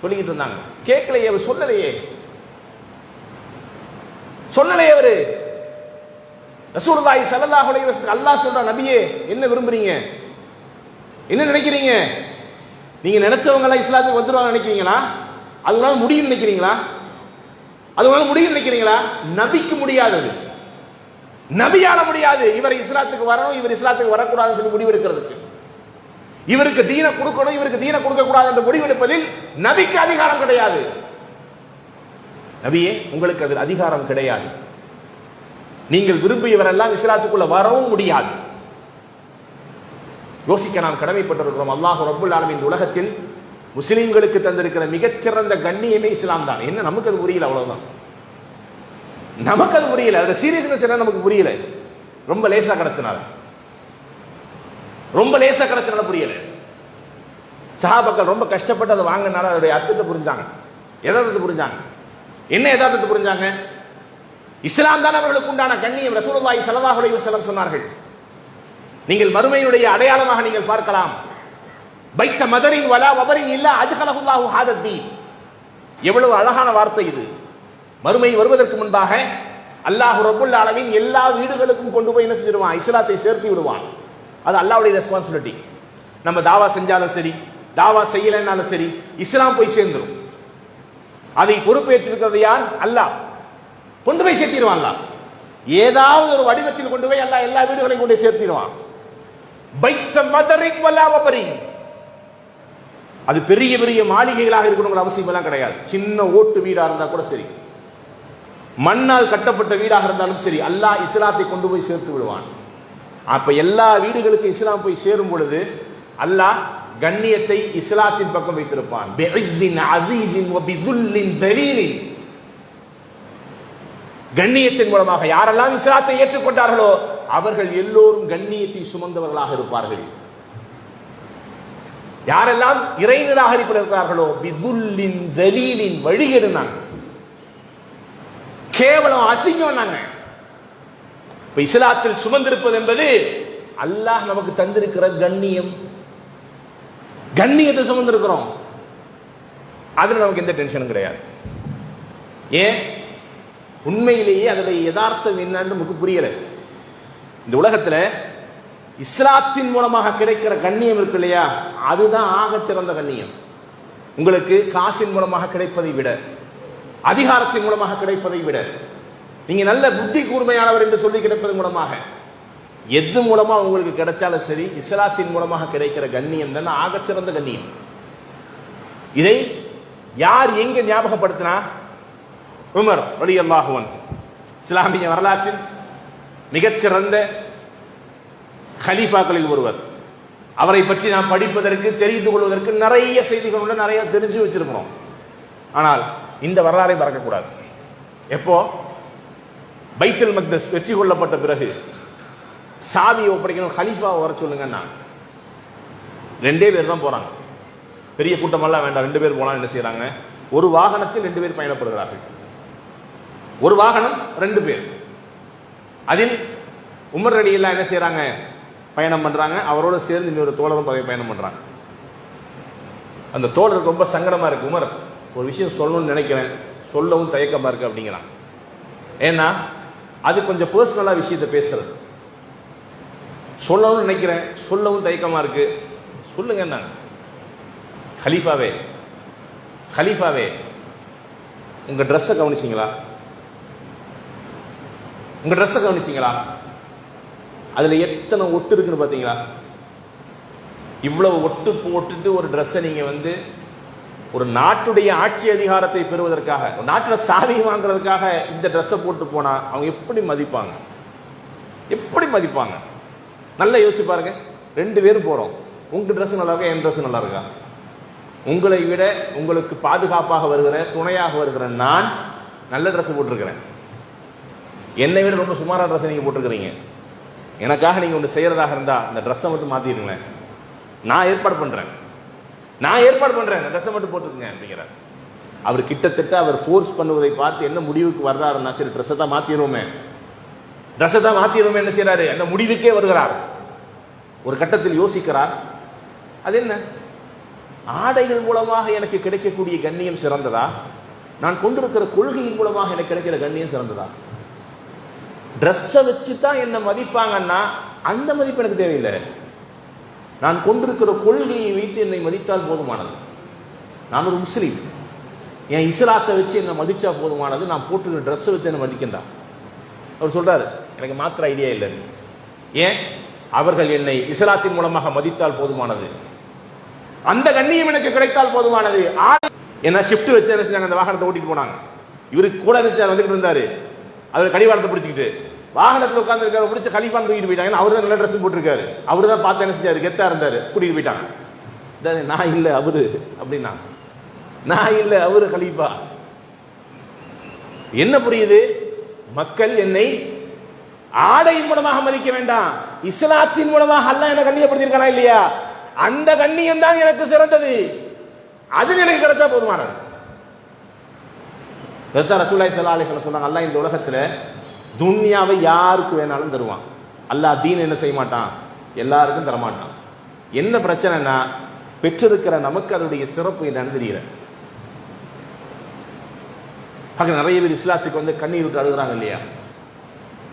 சொல்லிக்கிட்டு இருந்தாங்க. கேட்கலையே, அவர் சொல்லலையே, சொல்லலையே அவரு. ரசூலுல்லாஹி ஸல்லல்லாஹு அலைஹி வஸல்லம் அல்லாஹ் சொல்ற, நபியே என்ன விரும்புறீங்க, என்ன நினைக்கிறீங்க? நீங்க நினைச்சவங்க எல்லாம் இஸ்லாத்துக்கு வந்துருவாங்க நினைக்கிறீங்களா? அதுனால முடியும் நினைக்கிறீங்களா? அதுனால முடியும் நினைக்கிறீங்களா? நபிக்கு முடியாது, நபியால முடியாது. இவர் இஸ்லாத்துக்கு வரணும், இவர் இஸ்லாத்துக்கு வரக்கூடாதுன்னு சொல்லி முடிவெடுக்கிறதுக்கு, இவருக்கு தீன கொடுக்கணும், இவருக்கு தீன கொடுக்க கூடாது என்று முடிவெடுப்பதில் நபிக்கு அதிகாரம் கிடையாது. நபியே, உங்களுக்கு அதில் அதிகாரம் கிடையாது. நீங்கள் விரும்பியவரெல்லாம் இஸ்லாத்துக்குள்ள வரவும் முடியாது. யோசிக்க நாம் கடமைப்பட்டிருக்கிறோம். அல்லாஹ் ரப்புல் ஆலமீன் இந்த உலகத்தில் முஸ்லிம்களுக்கு தந்திருக்கிற மிகச்சிறந்த கண்ணியமே இஸ்லாம் தான். என்ன நமக்கு அது புரியல, அவ்வளவுதான். நமக்கு அது புரியல, அது சீரியஸ்னஸ் என்ன நமக்கு புரியல. ரொம்ப லேசா கிடைச்சனால, ரொம்ப லேசா கிடைச்சனால புரியல. சஹாபாக்கள் ரொம்ப கஷ்டப்பட்டு அதை வாங்கினால அதோடைய அர்த்தத்தை புரிஞ்சாங்க, யதார்த்தத்தை புரிஞ்சாங்க. என்ன யதார்த்தத்தை புரிஞ்சாங்க? இஸ்லாம் தான் அவர்களுக்கு உண்டான கண்ணியம். ரசூலுல்லாஹி ஸல்லல்லாஹு அலைஹி வஸல்லம் சொன்னார்கள், நீங்கள் மறுமையுடைய அடையாளமாக நீங்கள் பார்க்கலாம், பைத்த மதரின் வலா வபரின் இல்லா அஜ்ஹலஹுல்லாஹு ஹாதத்தீன். எவ்வளவு அழகான வார்த்தை இது. மறுமை வருவதற்கு முன்பாக அல்லாஹ் ரப்புல் ஆலமீன் எல்லா வீடுகளுக்கும் கொண்டு போய் என்ன செஞ்சிருவான்? இஸ்லாத்தை சேர்த்து விடுவான். அது அல்லாஹ்வுடைய ரெஸ்பான்சிபிலிட்டி. நம்ம தாவா செஞ்சாலும் சரி, தாவா செய்யலைன்னாலும் சரி, இஸ்லாம் போய் சேர்ந்துடும். அதை பொறுப்பேற்றிருக்கிறது யார்? அல்லாஹ். கொண்டு போய் சேர்த்திடுவான். ஏதாவது ஒரு வடிவத்தில் கொண்டு போய் அல்லாஹ் எல்லா வீடுகளையும் கொண்டு சேர்த்திடுவான். பைத்த மதரின் வலா வபரின். அது பெரிய பெரிய மாளிகைகளாக இருக்கணுங்கிற அவசியம் எல்லாம் கிடையாது. சின்ன ஓட்டு வீடா இருந்தா கூட சரி, மண்ணால் கட்டப்பட்ட வீடாக இருந்தாலும் சரி, அல்லாஹ் இஸ்லாத்தை கொண்டு போய் சேர்த்து விடுவான். அப்ப எல்லா வீடுகளுக்கும் இஸ்லாம் போய் சேரும் பொழுது அல்லாஹ் கண்ணியத்தை இஸ்லாத்தின் பக்கம் வைத்திருப்பான். பிஇஸ்ஸின் அஸீஸின் வ பிதுல்லின் தலீலின். கண்ணியத்தின் மூலமாக யாரெல்லாம் இஸ்லாத்தை ஏற்றுக்கொண்டார்களோ அவர்கள் எல்லோரும் கண்ணியத்தை சுமந்தவர்களாக இருப்பார்கள். யாரெல்லாம் இறை நிராகரிப்பில் இருக்கிறார்களோ பிதுல்லின் தலீலின், வழிகேடுனாங்க, கேவலம், அசிங்கம் நாங்க. இப்ப இஸ்லாத்தில் சுமந்திருப்பது என்பது அல்லாஹ் நமக்கு தந்திருக்கிற கண்ணியம். கண்ணியத்தை சுமந்திருக்கிறோம், அதுல நமக்கு எந்த டென்ஷனும் கிடையாது. ஏன்? உண்மையிலேயே அதனுடைய யதார்த்தம் என்னன்னு நமக்கு புரியல. இந்த உலகத்துல இஸ்லாத்தின் மூலமாக கிடைக்கிற கண்ணியம் இருக்கு இல்லையா, அதுதான் ஆகச் சிறந்த கண்ணியம். உங்களுக்கு காசின் மூலமாக கிடைப்பதை விட, அதிகாரத்தின் மூலமாக கிடைப்பதை விட, நீங்க நல்ல புத்தி கூர்மையானவர் என்று சொல்லி கிடைப்பதன் மூலமாக, எது மூலமா உங்களுக்கு கிடைச்சாலும் சரி, இஸ்லாத்தின் மூலமாக கிடைக்கிற கண்ணியம் தான் ஆகச்சிறந்த கண்ணியம். இதை யார் எங்க ஞாபகப்படுத்தினா? உமர் ரலியல்லாஹு அன்ஹு, இஸ்லாமிய வரலாற்றில் மிகச்சிறந்த கலீஃபாக்களில் ஒருவர். அவரை பற்றி நாம் படிப்பதற்கு, தெரிந்து கொள்வதற்கு நிறைய செய்திகளுடன் நிறைய தெரிஞ்சு வச்சிருக்கிறோம். ஆனால் இந்த வரலாறை மறக்கக்கூடாது. எப்போ பைத்துல் மக்தஸ் வெற்றி கொள்ளப்பட்ட பிறகு சாவியை ஒப்படைக்கணும், கலீஃபாவை வர சொல்லுங்கன்னா, 2 பேர் தான் போறாங்க. பெரிய கூட்டமெல்லாம் வேண்டாம், 2 பேர் போனா என்ன செய்யறாங்க? ஒரு வாகனத்தில் 2 பேர் பயணப்படுகிறார்கள். ஒரு வாகனம் 2 பேர். அதில் உமர் ரலியல்லாஹு என்ன செய்யறாங்க? பயணம் பண்றாங்க. அவரோட சேர்ந்து இன்னொரு தோழரும் பயணம் பண்றாங்க. அந்த தோழருக்கு ரொம்ப சங்கடமா இருக்கு. உமர், ஒரு விஷயம் சொல்லணும்னு நினைக்கிறேன், சொல்லவும் தயக்கமா இருக்கு அப்படிங்கிறான். ஏன்னா அது கொஞ்சம் பர்சனலா விஷயத்தை பேசுறது. சொல்லணும்னு நினைக்கிறேன், சொல்லவும் தயக்கமா இருக்கு, சொல்லுங்க. என்ன? கலீஃபாவே, கலீஃபாவே, உங்க ட்ரெஸ்ஸை கவனிச்சிங்களா? உங்க ட்ரெஸ்ஸை கவனிச்சிங்களா? அதுல எத்தனை ஒட்டு இருக்குன்னு பாத்தீங்களா? இவ்வளவு ஒட்டு போட்டுட்டு ஒரு ட்ரெஸ்ஸை நீங்க வந்து ஒரு நாட்டுடைய ஆட்சி அதிகாரத்தை பெறுவதற்காக, நாட்டில் சாவி வாங்குறதுக்காக இந்த ட்ரெஸ்ஸை போட்டு போனா அவங்க எப்படி மதிப்பாங்க? எப்படி மதிப்பாங்க? நல்லா யோசிச்சு பாருங்க. 2 பேரும் போறோம். உங்க ட்ரெஸ் நல்லா இருக்கா, என் ட்ரெஸ் நல்லா இருக்கா? உங்களை விட உங்களுக்கு பாதுகாப்பாக வருகிற, துணையாக வருகிற நான் நல்ல ட்ரெஸ் போட்டிருக்கிறேன். என்னை விட ரொம்ப சுமாரான ட்ரெஸ் நீங்க போட்டிருக்கிறீங்க. எனக்காக நீங்க ஒன்று செய்யறதாக இருந்தா இந்த ட்ரெஸ்ஸை மட்டும் மாத்திடுங்களேன், நான் ஏற்பாடு பண்றேன், இந்த ட்ரெஸ்ஸை மட்டும் போட்டுருங்க அப்படிங்கிறார். அவர் கிட்டத்தட்ட அவர் ஃபோர்ஸ் பண்ணுவதை பார்த்து என்ன முடிவுக்கு வர்றாருன்னா, சரி ட்ரெஸ்ஸை தான் மாத்திடுவோமே என்ன செய்யறாரு, அந்த முடிவுக்கே வருகிறார். ஒரு கட்டத்தில் யோசிக்கிறார், அது என்ன, ஆடைகள் மூலமாக எனக்கு கிடைக்கக்கூடிய கண்ணியம் சிறந்ததா, நான் கொண்டிருக்கிற கொள்கையின் மூலமாக எனக்கு கிடைக்கிற கண்ணியம் சிறந்ததா? ட்ரெஸ்ஸை வச்சு தான் என்ன மதிப்பாங்கன்னா அந்த மதிப்பு எனக்கு தேவையில்லை. நான் கொண்டிருக்கிற கொள்கையை வைத்து என்னை மதித்தால் போதுமானது. நான் ஒரு முஸ்லீம், என் இஸ்லாத்தை வச்சு என்னை மதிச்சா போதுமானது. நான் போட்டுக்கிற ட்ரெஸ்ஸை வச்சு என்ன மதிக்கின்றான். அவர் சொல்றாரு, எனக்கு மாத்திர ஐடியா இல்லை. ஏன்? அவர்கள் என்னை இஸ்லாத்தின் மூலமாக மதித்தால் போதுமானது, அந்த கண்ணியம் எனக்கு கிடைத்தால் போதுமானது. என்ன ஷிஃப்ட் வச்சு என்ன செஞ்சாங்க, அந்த வாகனத்தை ஓட்டிட்டு போனாங்க. இவருக்கு கூட வந்துட்டு இருந்தாரு, அதுல கடிவாளத்தை பிடிச்சிக்கிட்டு வாகனத்தில் உட்கார்ந்து இருக்காரு, பிடிச்ச கலிஃபான் தூக்கிட்டு போயிட்டாங்க. அவரு தான் நல்ல ட்ரெஸ் போட்டிருக்காரு, அவரு தான் பார்த்து என்ன செஞ்சாரு, கெத்தா இருந்தாரு, கூட்டிட்டு போயிட்டாங்க. நான் இல்ல அவரு அப்படின்னா, நான் இல்ல அவரு கலீஃபா. என்ன புரியுது? மக்கள் என்னை ஆடையின் மூலமாக மதிக்க வேண்டாம், இஸ்லாத்தின் மூலமாக அல்லாஹ் என்ன கண்ணியப்படுத்திருக்கானா இல்லையா, அந்த கண்ணியம் தான் எனக்கு சிறந்தது, அது எனக்கு கிடைச்சா போதுமானது. ரசூலுல்லாஹி ஸல்லல்லாஹு அலைஹி வஸல்லம் சொன்னாங்க, அல்லாஹ் இந்த உலகத்துல துன்யாவை யாருக்கு வேணாலும் தருவான், அல்லாஹ் தீன் என்ன செய்ய மாட்டான், எல்லாருக்கும் தரமாட்டான். என்ன பிரச்சனைனா, பெற்றிருக்கிற நமக்கு அதனுடைய சிறப்பு என்னன்னு தெரியல. நிறைய பேர் இஸ்லாத்துக்கு வந்து கண்ணீர் விட்டு அழுகுறாங்க இல்லையா?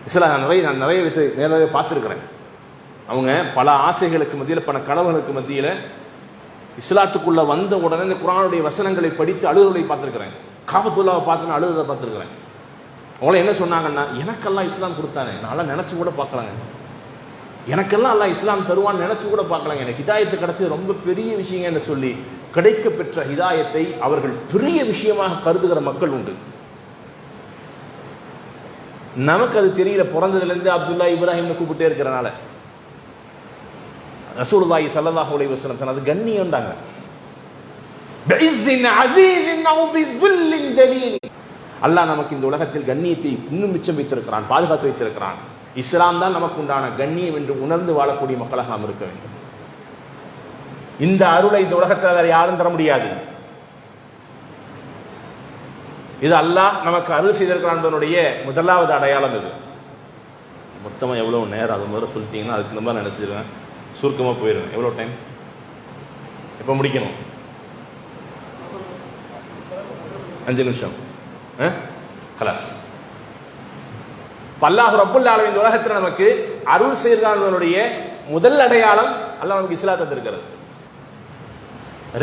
இஸ்லாம் நான் நிறைய நேரவே பார்த்துருக்கிறேன். அவங்க பல ஆசைகளுக்கு மத்தியில், பல கனவுகளுக்கு மத்தியில் இஸ்லாத்துக்குள்ள வந்த உடனே இந்த குர்ஆனுடைய வசனங்களை படித்து அழுகுறதை பார்த்துருக்கிறேன். காபத்துல்லாவை பார்த்து அழுகுறதை பார்த்துருக்கிறேன். அவங்கள என்ன சொன்னாங்கன்னா, எனக்கெல்லாம் இஸ்லாம் கொடுத்தானே, நான் நினைச்சு கூட பார்க்கலாங்க, எனக்கெல்லாம் அல்லாஹ் இஸ்லாம் தருவான்னு நினைச்சு கூட பார்க்கலாங்க, எனக்கு ஹிதாயத்து கிடைச்சது ரொம்ப பெரிய விஷயங்க என்று சொல்லி கிடைக்க பெற்ற ஹிதாயத்தை அவர்கள் பெரிய விஷயமாக கருதுகிற மக்கள் உண்டு. நமக்கு அது தெரியல. பிறந்ததுலேருந்து அப்துல்லா இப்ராஹிம்னு கூப்பிட்டே இருக்கிறனால. ரசூலுல்லாஹி ஸல்லல்லாஹு அலைஹி வஸல்லம் சொன்னது கண்ணியம்தாங்க. அல்லாஹ் நமக்கு இந்த உலகத்தில் கண்ணியத்தை இன்னும் மிச்சம் வைத்திருக்கிறான், பாதுகாத்து வைத்திருக்கிறான். இஸ்லாம் தான் நமக்கு உண்டான கண்ணியம் என்று உணர்ந்து வாழக்கூடிய மக்களாக நாம் இருக்க வேண்டும். இந்த அருளை இந்த உலகத்தில் வேற யாரும் தர முடியாது. இது அல்லாஹ் நமக்கு அருள் செய்திருக்கிறான் முதலாவது அடையாளம். இது மொத்தமா எவ்வளவு நேரம் அது முதல்ல சொல்லிட்டீங்கன்னா அதுக்கு இந்த மாதிரி நினைச்சிருவேன், சுருக்கமா போயிருவேன். எவ்வளவு டைம், எப்ப முடிக்கணும்? 5 நிமிஷம். கலாஸ். அல்லாஹ் ரப்புல் ஆலமீன் இந்த உலகத்தில் நமக்கு அருள் செய்திருக்கிறானுடைய முதல் அடையாளம் அல்லாஹ் நமக்கு இஸ்லாத்தை தந்திருக்கிறது.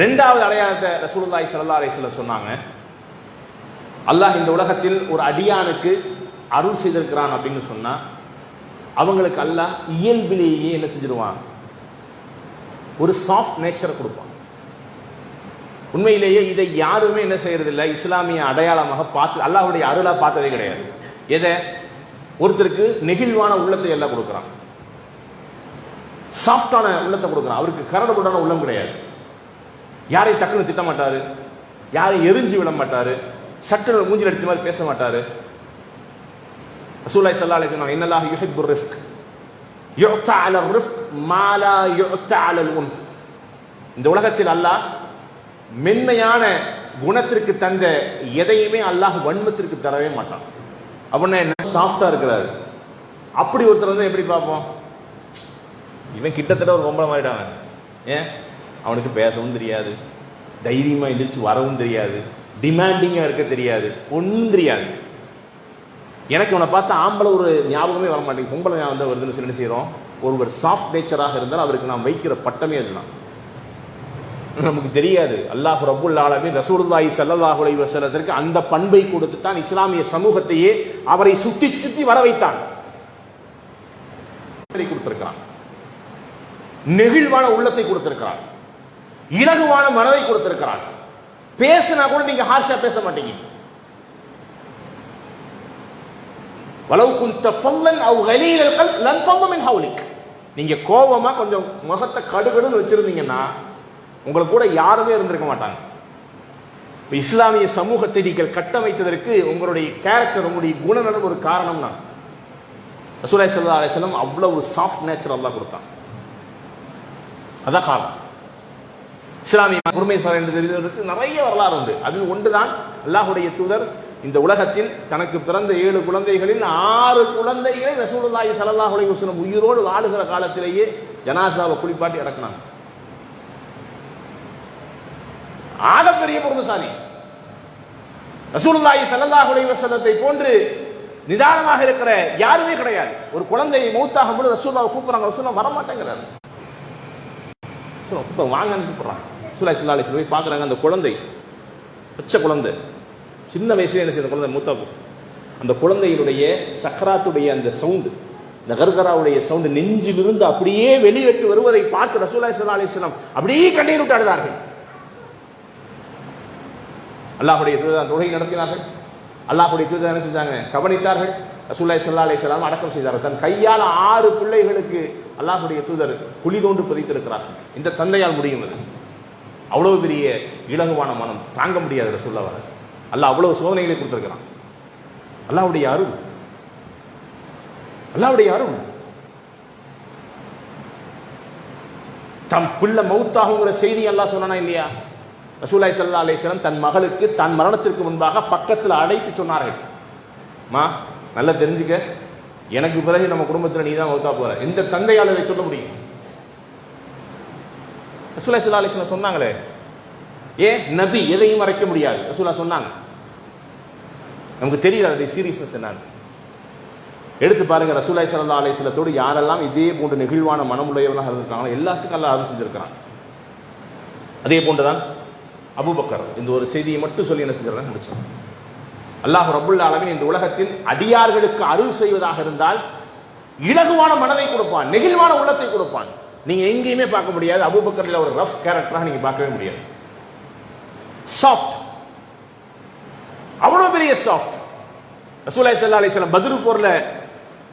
2வது அடையாளத்தை ரசூலுல்லாஹி ஸல்லல்லாஹு அலைஹி வஸல்லம் சொன்னாங்க. அல்லாஹ் இந்த உலகத்தில் ஒரு அடியானுக்கு அருள் செய்திருக்கிறான் அப்படின்னு சொன்னா அவங்களுக்கு அல்லாஹ் இயல்பிலேயே என்ன செஞ்சிருவான், ஒரு சாஃப்ட் நேச்சரை கொடுப்பான். உண்மையிலேயே இதை யாருமே என்ன செய்யறதில்லை, இஸ்லாமிய அடையாளமாக பார்த்து அல்லாஹ்வுடைய அருளா பார்த்ததே கிடையாது. எதை? ஒருத்தருக்கு நெகிழ்வான உள்ளத்தை எல்லாம் கொடுக்குறான், சாஃப்டான உள்ளத்தை கொடுக்குறான். அவருக்கு கரடுமுரடான உள்ளம் கிடையாது. யாரை டக்குன்னு திட்ட மாட்டாரு, யாரை எரிஞ்சு விட மாட்டாரு, சற்று மூஞ்சில் அடிச்ச மாதிரி பேச மாட்டாரு. ரசூலுல்லாஹி ஸல்லல்லாஹு அலைஹி வஸல்லம் இன்னல்லாஹ யுஹிப்புர் ரிஃப்க் யுஅதா அலர் ரிஃப்க் மா லா யுஅதா அலல் உன்ஃப். இந்த உலகத்தில் அல்லாஹ் மென்மையான குணத்திற்கு தந்த எதையுமே அல்லாஹ் வன்மத்திற்கு தரவே மாட்டான். அப்படின்னா என்ன, சாஃப்டா இருக்கிறாரு. அப்படி ஒருத்தர் வந்து எப்படி பார்ப்போம், இவன் கிட்டத்தட்ட ஒரு பொம்பளை மாறிட்டாங்க. ஏன்? அவனுக்கு பேசவும் தெரியாது, தைரியமா எந்திரிச்சு வரவும் தெரியாது, டிமாண்டிங்கா இருக்க தெரியாது, ஒன்றும் தெரியாது. எனக்கு இவனை பார்த்தா ஆம்பளை ஒரு ஞாபகமே வர மாட்டேங்குது, பொம்பளை ஞாபகம் வருதுன்னு சொல்லி என்ன செய்யறோம். ஒருவர் சாஃப்ட் நேச்சராக இருந்தால் அவருக்கு நாம் வைக்கிற பட்டமே அதுதான். நமக்கு தெரியாது. அல்லாஹ் ரப்புல் ஆலமீன் ரசூலுல்லாஹி ஸல்லல்லாஹு அலைஹி வஸல்லத்திற்கு அந்த பண்பை கொடுத்து தான் இஸ்லாமிய சமூகத்தையே அவரை சுத்தி சுத்தி வர வைத்தான். கொடுத்திருக்கிறான், நெகிழ்வான உள்ளத்தை கொடுத்திருக்கிறான், இலகுவான மனதை கொடுத்திருக்கிறான். பேசினா கூட நீங்க ஹார்ஷா பேச மாட்டீங்க. வலவ் குன்த ஃபல்லன் அவ் கலீலல் கல்ப் லன் ஃபல்லு மின் ஹவ்லிக். நீங்க கோபமா கொஞ்சம் முகத்தை கடுகடுன்னு வச்சிருந்தீங்கன்னா உங்களுக்கு கூட யாருமே இருந்திருக்க மாட்டாங்க. இஸ்லாமிய சமூகத்தை நீங்கள் கட்டமைத்ததற்கு உங்களுடைய கேரக்டர், உங்களுடைய குணநலன் ஒரு காரணம் தான். ரசூலுல்லாஹி ஸல்லல்லாஹு அலைஹி வஸல்லம் அவ்வளவு சாஃப்ட் நேச்சர் அல்லாஹ் கொடுத்தான். அதான் காரணம். இஸ்லாமிய பொறுமைசாலி என்று தெரிந்ததற்கு நிறைய வரலாறு உண்டு. அதில் ஒன்றுதான் அல்லாஹ்வுடைய தூதர் இந்த உலகத்தில் தனக்கு பிறந்த 7 குழந்தைகளில் 6 குழந்தைகளை ரசூலுல்லாஹி ஸல்லல்லாஹு அலைஹி வஸல்லம் உயிரோடு வாழுகிற காலத்திலேயே ஜனாசாவை குளிப்பாட்டி அடக்கினாங்க. ஆகப்பெரிய பொறுமைசாலி. ரசூலுல்லாஹி ஸல்லல்லாஹு அலைஹி வஸல்லத்தை போன்று நிதானமாக இருக்கிற யாருமே கிடையாது. ஒரு குழந்தையை மௌத்தாகும் போது ரசூலுல்லாஹ் கூப்பிடுறாங்க, ரசூலுல்லாஹ் வர மாட்டேங்கிறாரு. வாங்கன்னு கூப்பிடுறாங்க. ரசூலுல்லாஹி ஸல்லல்லாஹு அலைஹி வஸல்லம் போய் பார்க்குறாங்க. அந்த குழந்தை பச்சை குழந்தை, சின்ன வயசுல என்ன செய்ய குழந்தை மூத்தா, அந்த குழந்தையினுடைய சக்கராத்துடைய அந்த சவுண்டு, இந்த கர்கராவுடைய சவுண்டு நெஞ்சிலிருந்து அப்படியே வெளியேற்று வருவதை பார்த்து ரசூலுல்லாஹி ஸல்லல்லாஹு அலைஹி வஸல்லம் அப்படியே கண்ணீர் விட்டு அழுதார்கள். அல்லாஹ்வுடைய தூதர் தொழுகை நடத்தினார்கள். அல்லாஹ்வுடைய தூதர் என்ன செஞ்சாங்க? கவனித்தார்கள். ரசூலுல்லாஹி ஸல்லல்லாஹு அலைஹி வஸல்லம் அடக்கம் செய்தார்கள். தன் கையால் 6 பிள்ளைகளுக்கு அல்லாஹ்வுடைய தூதர் குழி தோண்டு பதித்திருக்கிறார். இந்த தந்தையால் முடியும். அது அவ்வளவு பெரிய இலகுவான மனம், தாங்க முடியாது ரசூலுல்லாஹ். அல்லாஹ் அவ்வளவு சோதனைகளை கொடுத்திருக்கிறான். அல்லாஹ்வுடைய அருள், அல்லாஹ்வுடைய அருள். தம் பிள்ளை மௌத்தாகுங்கிற செய்தி அல்லாஹ் சொன்னானா இல்லையா? ரசூலுல்லாஹி ஸல்லல்லாஹு அலைஹி வஸல்லம் தன் மகளுக்கு தன் மரணத்திற்கு முன்பாக பக்கத்தில் அழைத்து சொன்னார்கள், மா நல்லா தெரிஞ்சுக்க, எனக்கு பிறகு நம்ம குடும்பத்தில் நீ தான் மௌத்தா போற. இந்த தந்தையால் இதை சொல்ல முடியும்? ரசூலுல்லாஹி ஸல்லல்லாஹு அலைஹி வஸல்லம் சொன்னாங்களே, ஏன் நபி எதையும் மறைக்க முடியாது. ரசூலுல்லாஹ் சொன்னாங்க. நமக்கு தெரியல அதை சீரியஸ்னஸ் என்னன்னு. எடுத்து பாருங்க, ரசூலுல்லாஹி ஸல்லல்லாஹு அலைஹி வஸல்லத்தோடு யாரெல்லாம் இதே போன்ற நெகிழ்வான மனமுடையவர்களாக இருந்திருக்காங்களோ எல்லாத்துக்கும் அல்லாஹ் அருள் செஞ்சிருக்கிறான். அதே போன்றுதான் அபூபக்கர். இந்த ஒரு செய்தியை மட்டும் சொல்லி என்ன செஞ்சிடறேன் முடிச்சோம். அல்லாஹ் ரப்புல் ஆலமீன் இந்த உலகத்தில் அடியார்களுக்கு அருள் செய்வதாக இருந்தால் இலகுவான மனதை கொடுப்பான், நெகிழ்வான உள்ளத்தை கொடுப்பான். நீங்க எங்கேயுமே பார்க்க முடியாது அபூபக்கர்ல ஒரு ரஃப் கேரக்டராக நீங்க பார்க்கவே முடியாது. சாஃப்ட், அவ்வளவு பெரிய சாஃப்ட். ரசூலுல்லாஹி ஸல்லல்லாஹு அலைஹி வஸல்லம் பத்ர் போர்ல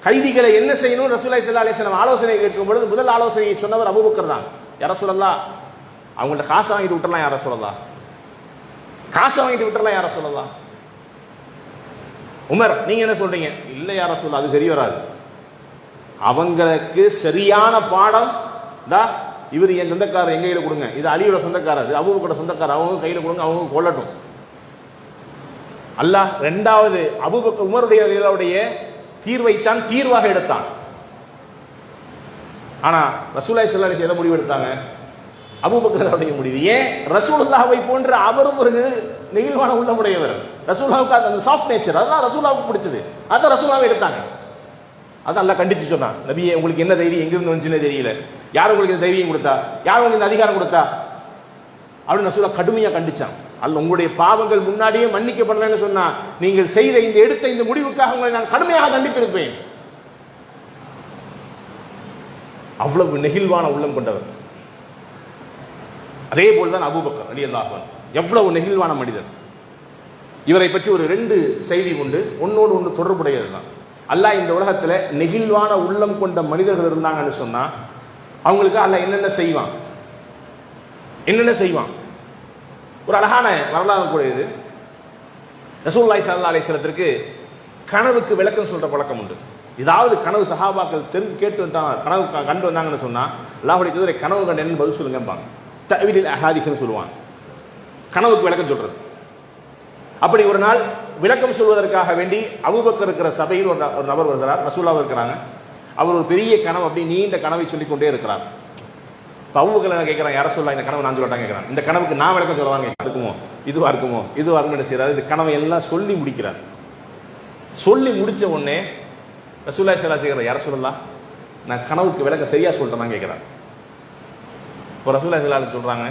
கைதிகளை என்ன செய்யணும் ரசூலுல்லாஹி ஸல்லல்லாஹு அலைஹி வஸல்லம் ஆலோசனை கேட்கும் பொழுது முதல் ஆலோசனையை சொன்னவர் அபூபக்கர் தான். யா ரசூலல்லாஹ், அவங்கள்ட்ட காசை வாங்கிட்டு விட்டுறலாம். யா ரசூலல்லாஹ், காசை வாங்கிட்டு விட்டுறலாம். யா ரசூலல்லாஹ். உமர், நீங்க என்ன சொல்றீங்க? இல்ல யா ரசூலல்லாஹ், அது சரி வராது. அவங்களுக்கு சரியான பாடம் தான். இவர் என் சொந்தக்காரர், எங்க கையில கொடுங்க. இது அலியோட சொந்தக்காரர், அபூபக்கரோட சொந்தக்காரர், அவங்க கையில கொடுங்க, அவங்க கொள்ளட்டும். அல்லாஹ் இரண்டாவது அபூபக்கர் உமருடைய தீர்வைத்தான் தீர்வாக எடுத்தான். ஆனா ரசூலுல்லாஹி ஸல்லல்லாஹு அலைஹி வஸல்லம் எதை முடிவு எடுத்தாங்க? அபூபக்கருடைய முடிவு. ஏன்? ரசூலுல்லாஹ்வை போன்ற அவரும் ஒரு நெகிழ்வான உள்ளமுடையவர். ரசூலுல்லாஹ்வுக்கு அந்த சாஃப்ட் நேச்சர், அதெல்லாம் ரசூலுல்லாஹ்வுக்கு பிடிச்சது. அதான் ரசூலுல்லாஹ்வை எடுத்தாங்க. அதான் அல்லாஹ் கண்டிச்சு சொன்னான், நபியே உங்களுக்கு என்ன தைரியம் எங்கிருந்து வந்துச்சுன்னு தெரியல, யார் உங்களுக்கு இந்த தைரியம் கொடுத்தா, யார் உங்களுக்கு இந்த அதிகாரம் கொடுத்தா அப்படின்னு ரசூலுல்லாஹ் கடுமையா கண்டிச்சான். அல்ல உங்களுடைய பாவங்கள் முன்னாடியே மன்னிக்கப்படலன்னு சொன்னா நீங்கள் செய்த இந்த எடுத்த இந்த முடிவுக்காக உங்களை நான் கடுமையாக கண்டித்திருப்பேன். அவ்வளவு நெகிழ்வான உள்ளம் கொண்டவர். அதே போல்தான் அபூபக்கர் ரலியல்லாஹு அன்ஹு, எவ்வளவு நெகிழ்வான மனிதர். இவரை பற்றி ஒரு 2 செய்தி உண்டு, ஒன்னோடு ஒன்று தொடர்புடையது தான். அல்லாஹ் இந்த உலகத்துல நெகிழ்வான உள்ளம் கொண்ட மனிதர்கள் இருந்தாங்கன்னு சொன்னா அவங்களுக்கு அல்லாஹ் என்னென்ன செய்வான், என்னென்ன செய்வான். ஒரு அழகான வரலாறு கூட இது. ரசூலுல்லாஹி ஸல்லல்லாஹு அலைஹி வஸல்லத்திற்கு கனவுக்கு விளக்கம் சொல்ற பழக்கம் உண்டு. ஏதாவது கனவு சஹாபாக்கள் தெரிஞ்சு கேட்டு வந்தாங்க, கனவு கண்டு வந்தாங்கன்னு சொன்னா அல்லாஹ்வுடைய தூதரை கனவு கண்டு என்ன பதில் சொல்லுங்கம்பாங்க. தஅவீலுல் அஹாதீஸ்னு சொல்லுவாங்க, கனவுக்கு விளக்கம் சொல்றது. அப்படி ஒரு நாள் விளக்கம் சொல்வதற்காக வேண்டி அபூபக்கர் இருக்கிற சபையில் ஒரு நபர் வருகிறார். ரசூலுல்லாஹ் இருக்கிறாங்க. அவர் ஒரு பெரிய கனவு, அப்படி நீண்ட கனவை சொல்லிக் கொண்டே இருக்கிறார். அபூபக்கர் கேட்கிறான், யார சொல்லலாம் இந்த கனவை நான் சொல்லட்டாங்க கேட்கிறான். இந்த கனவுக்கு நான் விளக்கம் சொல்லவாங்க, இருக்குமோ இதுவா இருக்குமோ இதுவா இருக்கும்னு என்ன செய்யறாரு, இந்த கனவை எல்லாம் சொல்லி முடிக்கிறார். சொல்லி முடிச்ச உடனே ரசூலுல்லாஹி ஸல்லல்லாஹு அலைஹி வஸல்லம் யார சொல்லலாம், நான் கனவுக்கு விளக்கம் சரியா சொல்லிட்டேன் கேட்கிறார். இப்போ ரசூலுல்லாஹி ஸல்லல்லாஹு அலைஹி வஸல்லம் சொல்றாங்க,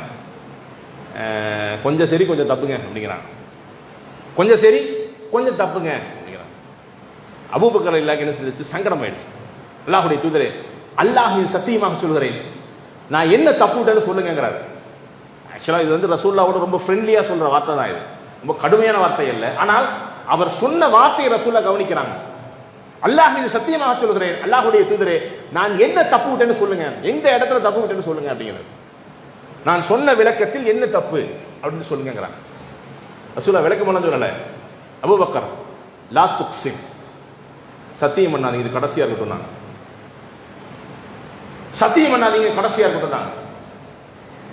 கொஞ்சம் சரி கொஞ்சம் தப்புங்க அப்படிங்கிறாங்க. கொஞ்சம் சரி கொஞ்சம் தப்புங்க அப்படிங்கிறாங்க. அபூபக்கர் இல்லாக்கு என்ன செஞ்சிச்சு, சங்கடம் ஆயிடுச்சு. அல்லாஹ்வுடைய தூதரே அல்லாஹ்வின் சத்தியமாக சொல்கிறேன், நான் என்ன தப்பு விட்டேன்னு சொல்லுங்கிறார். ஆக்சுவலா இது வந்து ரசூலுல்லாஹ்வோட ரொம்ப ஃப்ரெண்ட்லியா சொல்ற வார்த்தை தான், இது ரொம்ப கடுமையான வார்த்தை இல்லை. ஆனால் அவர் சொன்ன வார்த்தையை ரசூலுல்லாஹ் கவனிக்கிறாங்க. அல்லாஹ் இது சத்தியமாக சொல்கிறேன், அல்லாஹ்வுடைய தூதரே, நான் என்ன தப்பு விட்டேன்னு சொல்லுங்க, எந்த இடத்துல தப்பு விட்டேன்னு சொல்லுங்க அப்படிங்கிறது. நான் சொன்ன விளக்கத்தில் என்ன தப்பு அப்படின்னு சொல்லுங்கிறாங்க. ரசூலுல்லாஹ் விளக்கம் பண்ண சொல்லல, அபூபக்கர் லா துக்ஸிம், சத்தியம் பண்ணாதீங்க, இது கடைசியா இருக்கட்டும், நாங்க சத்தியம் பண்ணாதீங்க, கடைசியா இருக்கட்டும். நாங்க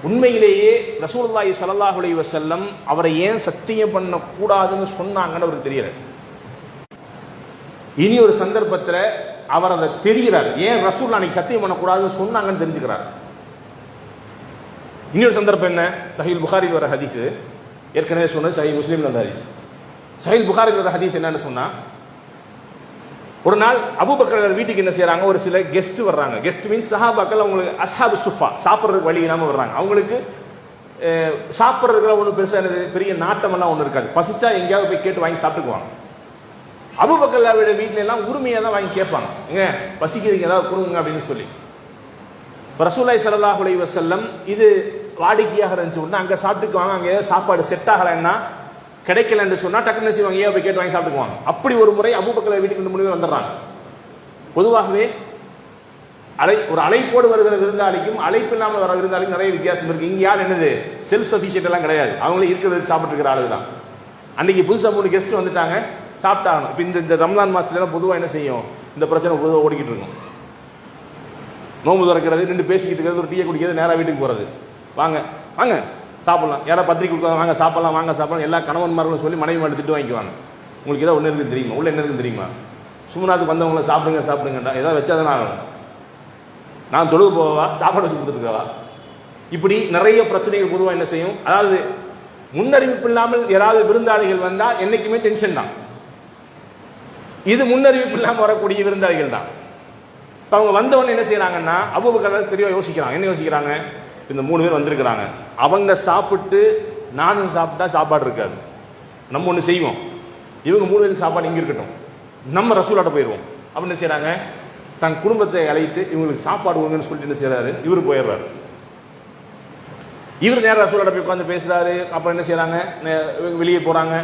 உண்மையிலேயே ரசூலுல்லாஹி ஸல்லல்லாஹு அலைஹி வஸல்லம் அவரை ஏன் சத்தியம் பண்ண கூடாதுன்னு சொன்னாங்கன்னு அவருக்கு தெரியல. இனி ஒரு சந்தர்ப்பத்தில் அவர் அதை தெரிகிறார், ஏன் ரசூல் அன்னைக்கு சத்தியம் பண்ணக்கூடாதுன்னு சொன்னாங்கன்னு தெரிஞ்சுக்கிறார். இனி ஒரு சந்தர்ப்பம் என்ன? சஹீல் புகாரில் வர ஹதீஸ், ஏற்கனவே சொன்னது சஹீல் முஸ்லீம் வந்த ஹதீஸ். சஹீல் புகாரில் வர ஹதீஸ் என்னன்னு சொன்னா, ஒரு நாள் அபூபக்கர் வீட்டுக்கு என்ன செய்யறாங்க, ஒரு சில கெஸ்ட் வர்றாங்க. கெஸ்ட் மீன்ஸ் சஹாபாக்கள், அவங்களுக்கு அஸ்ஹாபு சுஃபா, சாப்பிட்றதுக்கு வழி இல்லாமல் வர்றாங்க. அவங்களுக்கு சாப்பிட்றதுக்குலாம் ஒன்றும் பெருசாக பெரிய நாட்டமெல்லாம் ஒன்றும் இருக்காது, பசிச்சா எங்கேயாவது போய் கேட்டு வாங்கி சாப்பிட்டுக்குவாங்க. அபூபக்கர் வீட்டில எல்லாம் உரிமையாக தான் வாங்கி கேட்பாங்க, எங்க பசிக்கிறதுக்கு ஏதாவது கொடுங்க அப்படின்னு சொல்லி. ரசூலுல்லாஹி ஸல்லல்லாஹு அலைஹி வஸல்லம் இது வாடிக்கையாக இருந்துச்சு. உடனே அங்கே சாப்பிட்டுக்குவாங்க, அங்கே ஏதாவது சாப்பாடு செட் ஆகலைன்னா, கிடைக்கலன்னு சொன்னா டக்குன்னு செய்வாங்க, ஏன் போய் கேட்டு வாங்கி சாப்பிட்டுக்குவாங்க. அப்படி ஒரு முறை அபூபக்கர் வீட்டுக்கு 2 பேர் வந்துடுறாங்க. பொதுவாகவே ஒரு அழைப்போடு வருகிற விருந்தாளிக்கும் அழைப்பு இல்லாமல் வர விருந்தாளிக்கும் நிறைய வித்தியாசம் இருக்கு. இங்க யார் என்னது செல்ஃப் சஃபிஷியன்ட் எல்லாம் கிடையாது, அவங்களே இருக்கிறது சாப்பிட்டு இருக்கிற ஆளு தான். அன்னைக்கு புதுசாக 3 கெஸ்ட் வந்துட்டாங்க, சாப்பிட்டாங்க. இப்போ இந்த ரம்ஜான் மாசத்துல பொதுவாக என்ன செய்யும், இந்த பிரச்சனை பொதுவாக ஓடிக்கிட்டு இருக்கும். நோம்பு திறக்கிறது, 2 பேசிக்கிட்டு இருக்கிறது, ஒரு டீயை குடிக்கிறது, நேராக வீட்டுக்கு போறது, வாங்க வாங்க சாப்பிடலாம், யாராவது பத்திரிக்கை கொடுக்காங்க, வாங்க சாப்பிடலாம், வாங்க சாப்பிடலாம், எல்லா கணவன்மார்களும் சொல்லி மனைவி மாட்டு திட்டு வாங்கிக்குவாங்க. உங்களுக்கு ஏதாவது ஒன்று இருக்குன்னு தெரியுமா, உள்ள என்ன இருக்குன்னு தெரியுமா, சுமனாத்துக்கு வந்தவங்களை சாப்பிடுங்க சாப்பிடுங்கண்டா, ஏதாவது வச்சாதானே ஆகணும், நான் தொழுகு போவா, சாப்பாடு வச்சு கொடுத்துருக்கவா, இப்படி நிறைய பிரச்சனைகள் பொதுவாக என்ன செய்யும். அதாவது முன்னறிவிப்பு இல்லாமல் யாராவது விருந்தாளிகள் வந்தால் என்னைக்குமே டென்ஷன் தான். இது முன்னறிவிப்பு இல்லாமல் வரக்கூடிய விருந்தாளிகள் தான். இப்போ அவங்க வந்தவொடனே என்ன செய்யறாங்கன்னா, அபூபக்கர் தெளிவாக யோசிக்கிறாங்க. என்ன யோசிக்கிறாங்க, இந்த 3 பேர் வந்திருக்கிறாங்க, அவங்க சாப்பிட்டு நானும் சாப்பிட்டா சாப்பாடு இருக்காது, நம்ம ஒன்று செய்வோம், இவங்க 3 பேருக்கு சாப்பாடு இங்கே இருக்கட்டும், நம்ம ரசூலாட்ட போயிடுவோம் அப்படின்னு செய்யறாங்க. தன் குடும்பத்தை அழைத்து இவங்களுக்கு சாப்பாடு கொடுங்கன்னு சொல்லிட்டு என்ன செய்யறாரு, இவரு போயிடுறாரு. இவர் நேரம் ரசூலாட்ட போய் உட்காந்து பேசுறாரு. அப்புறம் என்ன செய்யறாங்க, வெளியே போறாங்க,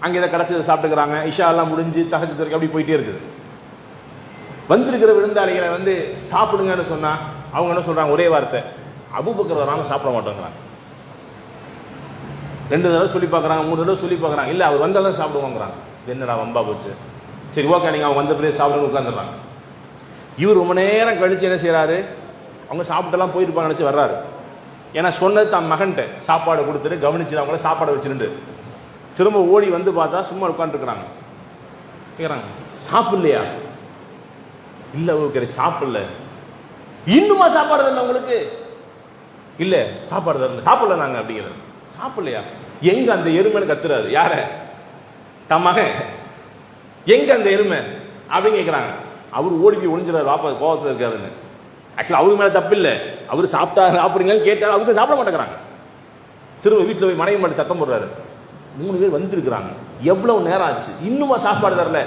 அங்கே இதை கிடைச்சதை சாப்பிட்டுக்கிறாங்க. இஷா எல்லாம் முடிஞ்சு தஹஜ்ஜுத் வரைக்கும் அப்படி போயிட்டே இருக்குது. வந்திருக்கிற விருந்தாளிகளை வந்து சாப்பிடுங்கன்னு சொன்னா அவங்க என்ன சொல்றாங்க, ஒரே வார்த்தை, அபூபக்கர் வராமல் சாப்பிட மாட்டேங்கிறாங்க. 2 தடவை சொல்லி பார்க்குறாங்க, 3 தடவை சொல்லி பார்க்குறாங்க, இல்லை அவர் வந்தாலும் சாப்பிடுவாங்கிறாங்க. என்னடா வம்பா போச்சு, சரி ஓகே நீங்கள் அவங்க வந்த பிறகு சாப்பிடுன்னு உட்காந்துடுறாங்க. இவர் ரொம்ப நேரம் கழிச்சு என்ன செய்யறாரு, அவங்க சாப்பிட்டெல்லாம் போயிருப்பாங்க நினச்சி வர்றாரு. ஏன்னா சொன்னது தன் மகன்கிட்ட சாப்பாடு கொடுத்துட்டு கவனிச்சு அவங்கள சாப்பாடு வச்சுட்டு திரும்ப ஓடி வந்து பார்த்தா சும்மா உட்காந்துருக்குறாங்க. கேட்குறாங்க, சாப்பிடலையா, இல்லை ஓகே சாப்பிடல, இன்னுமா சாப்பாடு தரல உங்களுக்கு, இல்லை சாப்பாடு தரல, சாப்பிடல நாங்கள் அப்படிங்கிறது. சாப்பிடலையா, எங்க அந்த எருமைன்னு கத்துறாரு. யார, தன் மகன், எங்க அந்த எருமை அப்படின்னு கேட்குறாங்க. அவர் ஓடி போய் ஒளிஞ்சிடாரு, வாப்பா கோபத்தில் இருக்காருன்னு. ஆக்சுவலா அவருக்கு மேலே தப்பு இல்லை, அவர் சாப்பிட்டா சாப்பிடுங்கன்னு கேட்டாரு, அவங்க சாப்பிட மாட்டேங்கிறாங்க. திரும்ப வீட்டில் போய் மனைவி மட்டும் சத்தம் போடுறாரு. 3 பேர் வந்துருக்குறாங்க, எவ்வளவு நேரம் ஆச்சு, இன்னுமா சாப்பாடு தரல.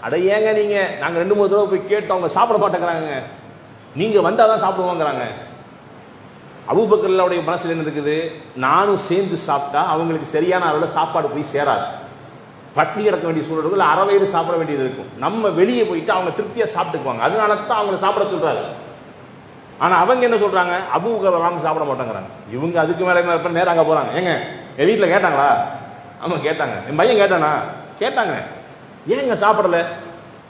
அட ஏங்க நீங்க, நாங்கள் 2-3 தடவை போய் கேட்டோம், அவங்க சாப்பிட மாட்டேங்கிறாங்க, நீங்க வந்தாதான் சாப்பிடுவாங்கிறாங்க. அபூபக்கருடைய மனசுல என்ன இருக்குது, நானும் சேர்ந்து சாப்பிட்டா அவங்களுக்கு சரியான அளவில் சாப்பாடு போய் சேராது, பட்டினி கிடக்க வேண்டிய சூழல்கள், அறவயிறு சாப்பிட வேண்டியது இருக்கும். நம்ம வெளியே போயிட்டு அவங்க திருப்தியா சாப்பிட்டுக்குவாங்க, அதனால தான் அவங்களை சாப்பிட சொல்றாரு. ஆனா அவங்க என்ன சொல்றாங்க, அபூபக்கர் வராமல் சாப்பிட மாட்டேங்கிறாங்க. இவங்க அதுக்கு மேல நேரம் அங்க போறாங்க. ஏங்க என் வீட்டில் கேட்டாங்களா, ஆமா கேட்டாங்க, என் பையன் கேட்டானா, கேட்டாங்க, ஏங்க சாப்பிடல,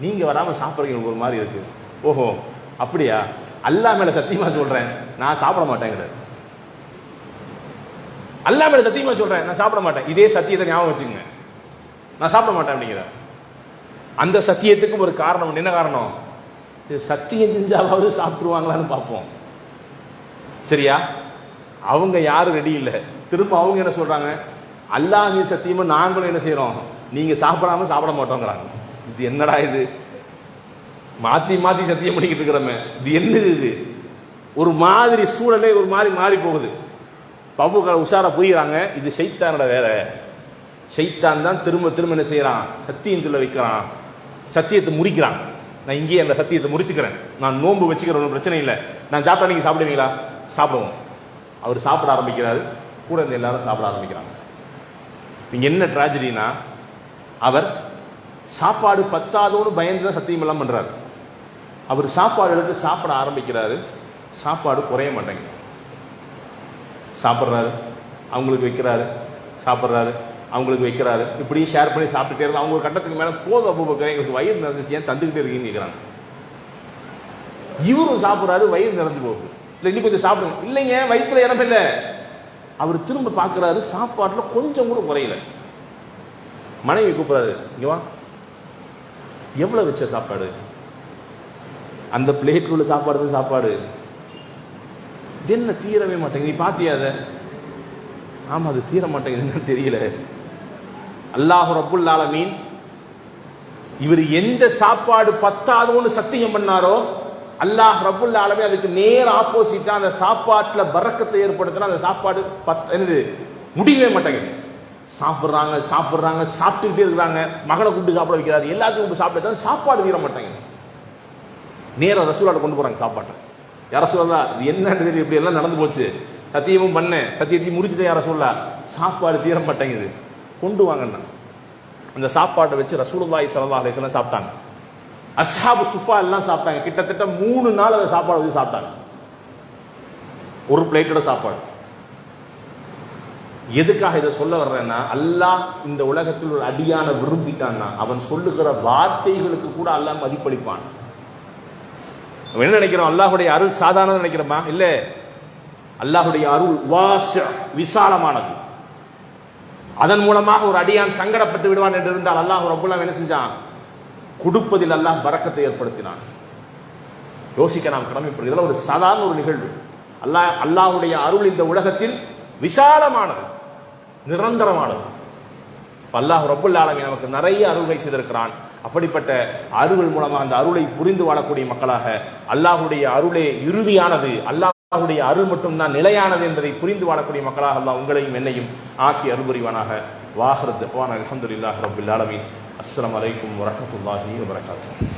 நீங்க வராம சாப்பிடுறீங்க ஒரு மாதிரி இருக்கு. ஓஹோ அப்படியா, அல்லாஹ் மேல சத்தியமா சொல்றேன் நான் சாப்பிட மாட்டேங்கிறார். அல்லாஹ் மேல சத்தியமா சொல்றேன் நான் சாப்பிட மாட்டேன், இதே சத்தியத்தை ஞாபகம் வச்சுக்கோங்க, நான் சாப்பிட மாட்டேன் அப்படிங்கிறார். அந்த சத்தியத்துக்கும் ஒரு காரணம், என்ன காரணம், சத்தியம் செஞ்சாவது சாப்பிட்டுருவாங்களான்னு பார்ப்போம். சரியா, அவங்க யாரும் ரெடி இல்லை. திரும்ப அவங்க என்ன சொல்றாங்க, அல்லாஹ் சத்தியமா நாங்களும் என்ன செய்யறோம், நீங்க சாப்பிடாம சாப்பிட மாட்டோங்கிறாங்க. இது என்னடா இது, மாத்தி மாத்தி சத்தியம் பண்ணிக்கிட்டு இருக்கிறோமே, இது என்னது இது, ஒரு மாதிரி சூழலே ஒரு மாதிரி மாறி போகுது. பபுக்கள் உஷாரா புரியுறாங்க, இது ஷைத்தானோட வேலை. ஷைத்தான் தான் திரும்ப திரும்ப என்ன செய்யறான், சத்தியம் சொல்ல வைக்கிறான், சத்தியத்தை முறிக்கிறான். நான் இங்கேயே அந்த சத்தியத்தை முடிச்சுக்கிறேன், நான் நோன்பு வச்சுக்கிறேன், ஒன்றும் பிரச்சனை இல்லை, நான் சாப்பிட்டா நீங்க சாப்பிடுவீங்களா? சாப்பிடுவோம். அவர் சாப்பிட ஆரம்பிக்கிறாரு, கூட இந்த எல்லாரும் சாப்பிட ஆரம்பிக்கிறாங்க. இங்க என்ன ட்ராஜடினா, அவர் சாப்பாடு பத்தாதோன்னு பயந்து தான் சத்தியம் எல்லாம் பண்றாரு. அவர் சாப்பாடு எடுத்து சாப்பிட ஆரம்பிக்கிறாரு, சாப்பாடு குறைய மாட்டேங்குது. சாப்பிட்றாரு, அவங்களுக்கு வைக்கிறாரு, சாப்பிட்றாரு, அவங்களுக்கு வைக்கிறாரு, இப்படியும் ஷேர் பண்ணி சாப்பிட்டுட்டே இருந்தா அவங்க ஒரு கட்டத்துக்கு மேலே போதும் அபூபக்கர், எங்களுக்கு வயிறு நிறைஞ்சிச்சு, ஏன் தந்துக்கிட்டே இருக்கீங்கன்னு கேட்குறாங்க. இவரும் சாப்பிட்றாரு, வயிறு நிறைஞ்சு போகுது. இல்லை இன்னும் கொஞ்சம் சாப்பிடுங்க, இல்லைங்க வயிற்றுல இடம் இல்லை. அவர் திரும்ப பார்க்குறாரு, சாப்பாட்டில் கொஞ்சம் கூட குறையல. மனைவி கூப்பிட்றாரு, இங்கே வா, எவ்வளோ வச்ச சாப்பாடு? அந்த பிளேட்டில் உள்ள சாப்பாடு தான் சாப்பாடு, என்ன தீரவே மாட்டேங்குது, நீ பாத்தியா அதை? ஆமா அது தீர மாட்டேங்குதுன்னு தெரியல. அல்லாஹ் ரப்புல் ஆலமீன் இவர் எந்த சாப்பாடு பத்தாதோன்னு சத்தியம் பண்ணாரோ, அல்லாஹ் ரப்புல் ஆலமீன் அதுக்கு நேர் ஆப்போசிட்டா அந்த சாப்பாட்டுல பரக்கத்தை ஏற்படுத்தினா அந்த சாப்பாடு என்னது முடியவே மாட்டேங்குது. சாப்பிட்றாங்க சாப்பிட்றாங்க சாப்பிட்டுக்கிட்டே இருக்கிறாங்க. மகனை கூப்பிட்டு சாப்பிட வைக்கிறாரு, எல்லாத்தையும் கூப்பிட்டு சாப்பிட, சாப்பாடு தீர மாட்டேங்குது. நேரம் ரசூலாட்ட கொண்டு போறாங்க சாப்பாட்டை. யார சொல்லா இது என்னன்னு தெரியும், இப்படி எல்லாம் நடந்து போச்சு, சத்தியமும் பண்ணேன், சத்தியத்தையும் முடிச்சுட்டேன், யார சொல்லா சாப்பாடு தீர மாட்டேங்குது, கொண்டு வாங்கன்னா அந்த சாப்பாட்டை வச்சு ரசூலுல்லாஹி ஸல்லல்லாஹு அலைஹி வஸல்லம் சாப்பிட்டாங்க. அஸ்ஹாபு சுஃபா எல்லாம் சாப்பிட்டாங்க. கிட்டத்தட்ட 3 நாள் அந்த சாப்பாடு வச்சு சாப்பிட்டாங்க, ஒரு பிளேட்டோட சாப்பாடு. எதுக்காக இதை சொல்ல வர்றேன்னா, அல்லாஹ் இந்த உலகத்தில் ஒரு அடியான விரும்பிட்டான்னா அவன் சொல்லுகிற வார்த்தைகளுக்கு கூட அல்லாஹ் மதிப்பளிப்பான். என்ன நினைக்கிறோம், அல்லாஹுடைய அருள் சாதாரண நினைக்கிறோமா? இல்ல, அல்லாஹுடைய அருள் விசாலமானது. அதன் மூலமாக ஒரு அடியான் சங்கடப்பட்டு விடுவான் என்று இருந்தால் அல்லாஹ் ரப்புல் என்ன செஞ்சான்? கொடுப்பதில் அல்லாஹ் பரக்கத்தை ஏற்படுத்தினான். யோசிக்க நாம் கடமைப்படுது. இதெல்லாம் ஒரு சாதாரண ஒரு நிகழ்வு. அல்லாஹுடைய அருள் இந்த உலகத்தில் விசாலமானது, நிரந்தரமானது. அல்லாஹ் ரப்புல் ஆலமீன் நமக்கு நிறைய அருள்களை செய்திருக்கிறான். அப்படிப்பட்ட அருள் மூலமாக அந்த அருளை புரிந்து வாழக்கூடிய மக்களாக, அல்லாஹுடைய அருளே இறுதியானது, அல்லாஹுடைய அருள் மட்டும்தான் நிலையானது என்பதை புரிந்து வாழக்கூடிய மக்களாக அல்லாஹ் உங்களையும் என்னையும் ஆக்கி அருள் புரிவானாக. வாஹிர் தஅவானா அல்ஹம்துலில்லாஹி ரப்பில் ஆலமீன். அஸ்ஸலாமு அலைக்கும் வரஹ்மத்துல்லாஹி வபரகாத்துஹு.